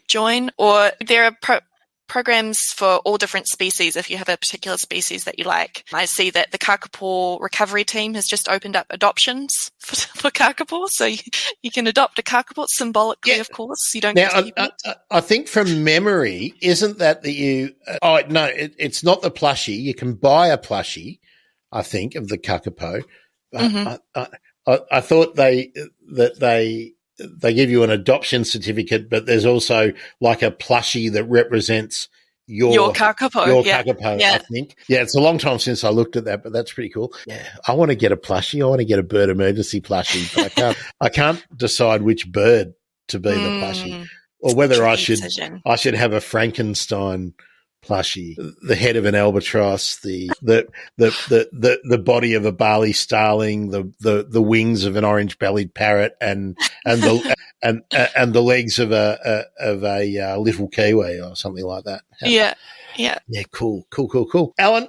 join. Or there are programs for all different species if you have a particular species that you like. I see that the kakapo recovery team has just opened up adoptions for kakapo, so you can adopt a kakapo symbolically, of course. You don't get to keep it. I think from memory, isn't that you no, it's not the plushie. You can buy a plushie, I think, of the kakapo. I thought they give you an adoption certificate, but there's also like a plushie that represents your kakapo. Kakapo, I think. Yeah, it's a long time since I looked at that, but that's pretty cool. Yeah, I want to get a plushie. I want to get a bird emergency plushie, but I can't decide which bird to be the plushie, or whether I should have a Frankenstein plushie, the head of an albatross, the body of a barley starling, the wings of an orange-bellied parrot, and the legs of a little kiwi or something like that. Yeah. Cool. Ellen,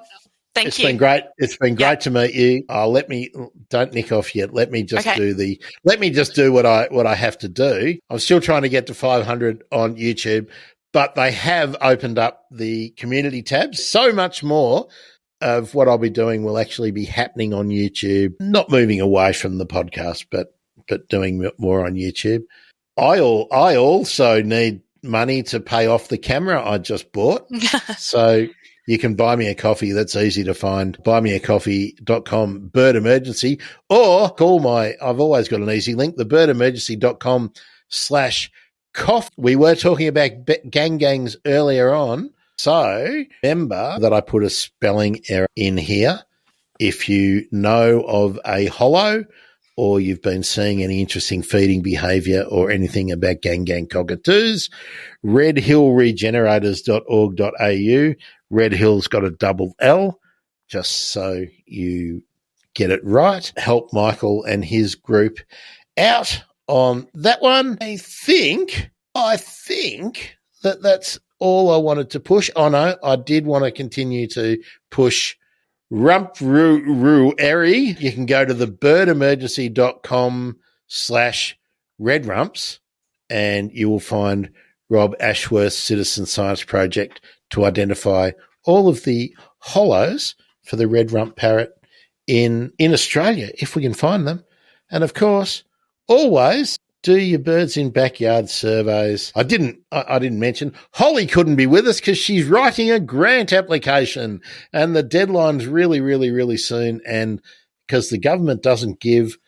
Thank you. Been great. It's been great to meet you. Don't nick off yet. Let me just do what I have to do. I'm still trying to get to 500 on YouTube, but they have opened up the community tab. So much more of what I'll be doing will actually be happening on YouTube, not moving away from the podcast, but doing more on YouTube. I also need money to pay off the camera I just bought. So you can buy me a coffee. That's easy to find. Buymeacoffee.com bird emergency, or call I've always got an easy link, thebirdemergency.com/coffee. We were talking about gang-gangs earlier on. So remember that I put a spelling error in here. If you know of a hollow, or you've been seeing any interesting feeding behaviour or anything about Gang-gang Cockatoos, redhillregenerators.org.au. Red Hill's got a double L, just so you get it right. Help Michael and his group out on that one. I think that's all I wanted to push. Oh, no, I did want to continue to push Rump Roo Eri. You can go to thebirdemergency.com/redrumps and you will find Rob Ashworth's Citizen Science Project to identify all of the hollows for the red rump parrot in Australia, if we can find them. And, of course, always do your birds in backyard surveys. I didn't mention Holly couldn't be with us because she's writing a grant application and the deadline's really, really, really soon. And because the government doesn't give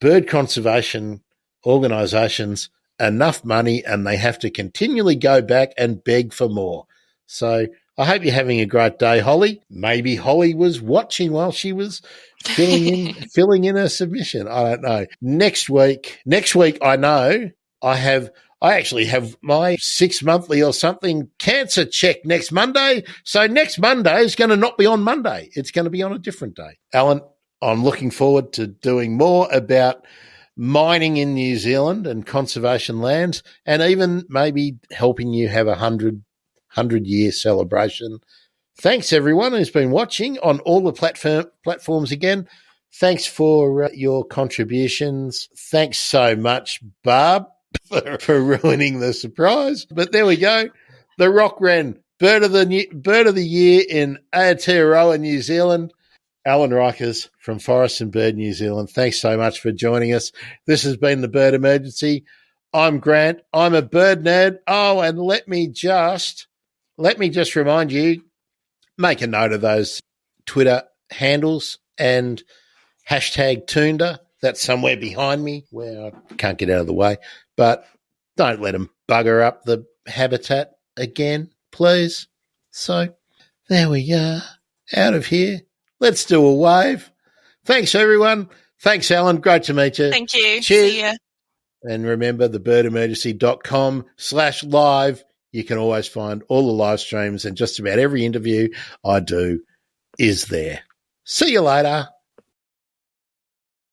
bird conservation organisations enough money and they have to continually go back and beg for more. So I hope you're having a great day, Holly. Maybe Holly was watching while she was filling in her submission. I don't know. Next week, I know I actually have my 6 monthly or something cancer check next Monday. So next Monday is going to not be on Monday. It's going to be on a different day. Alan, I'm looking forward to doing more about mining in New Zealand and conservation lands, and even maybe helping you have 100-year celebration. Thanks, everyone who's been watching on all the platforms again. Thanks for your contributions. Thanks so much, Barb, for ruining the surprise. But there we go. The Rock Wren, Bird of the Year in Aotearoa, New Zealand. Ellen Rykers from Forest and Bird New Zealand. Thanks so much for joining us. This has been the Bird Emergency. I'm Grant. I'm a bird nerd. Oh, and let me just remind you, make a note of those Twitter handles and hashtag Toonda. That's somewhere behind me where I can't get out of the way. But don't let them bugger up the habitat again, please. So there we are. Out of here. Let's do a wave. Thanks, everyone. Thanks, Alan. Great to meet you. Thank you. Cheers. See ya. And remember, thebirdemergency.com/live. You can always find all the live streams, and just about every interview I do is there. See you later.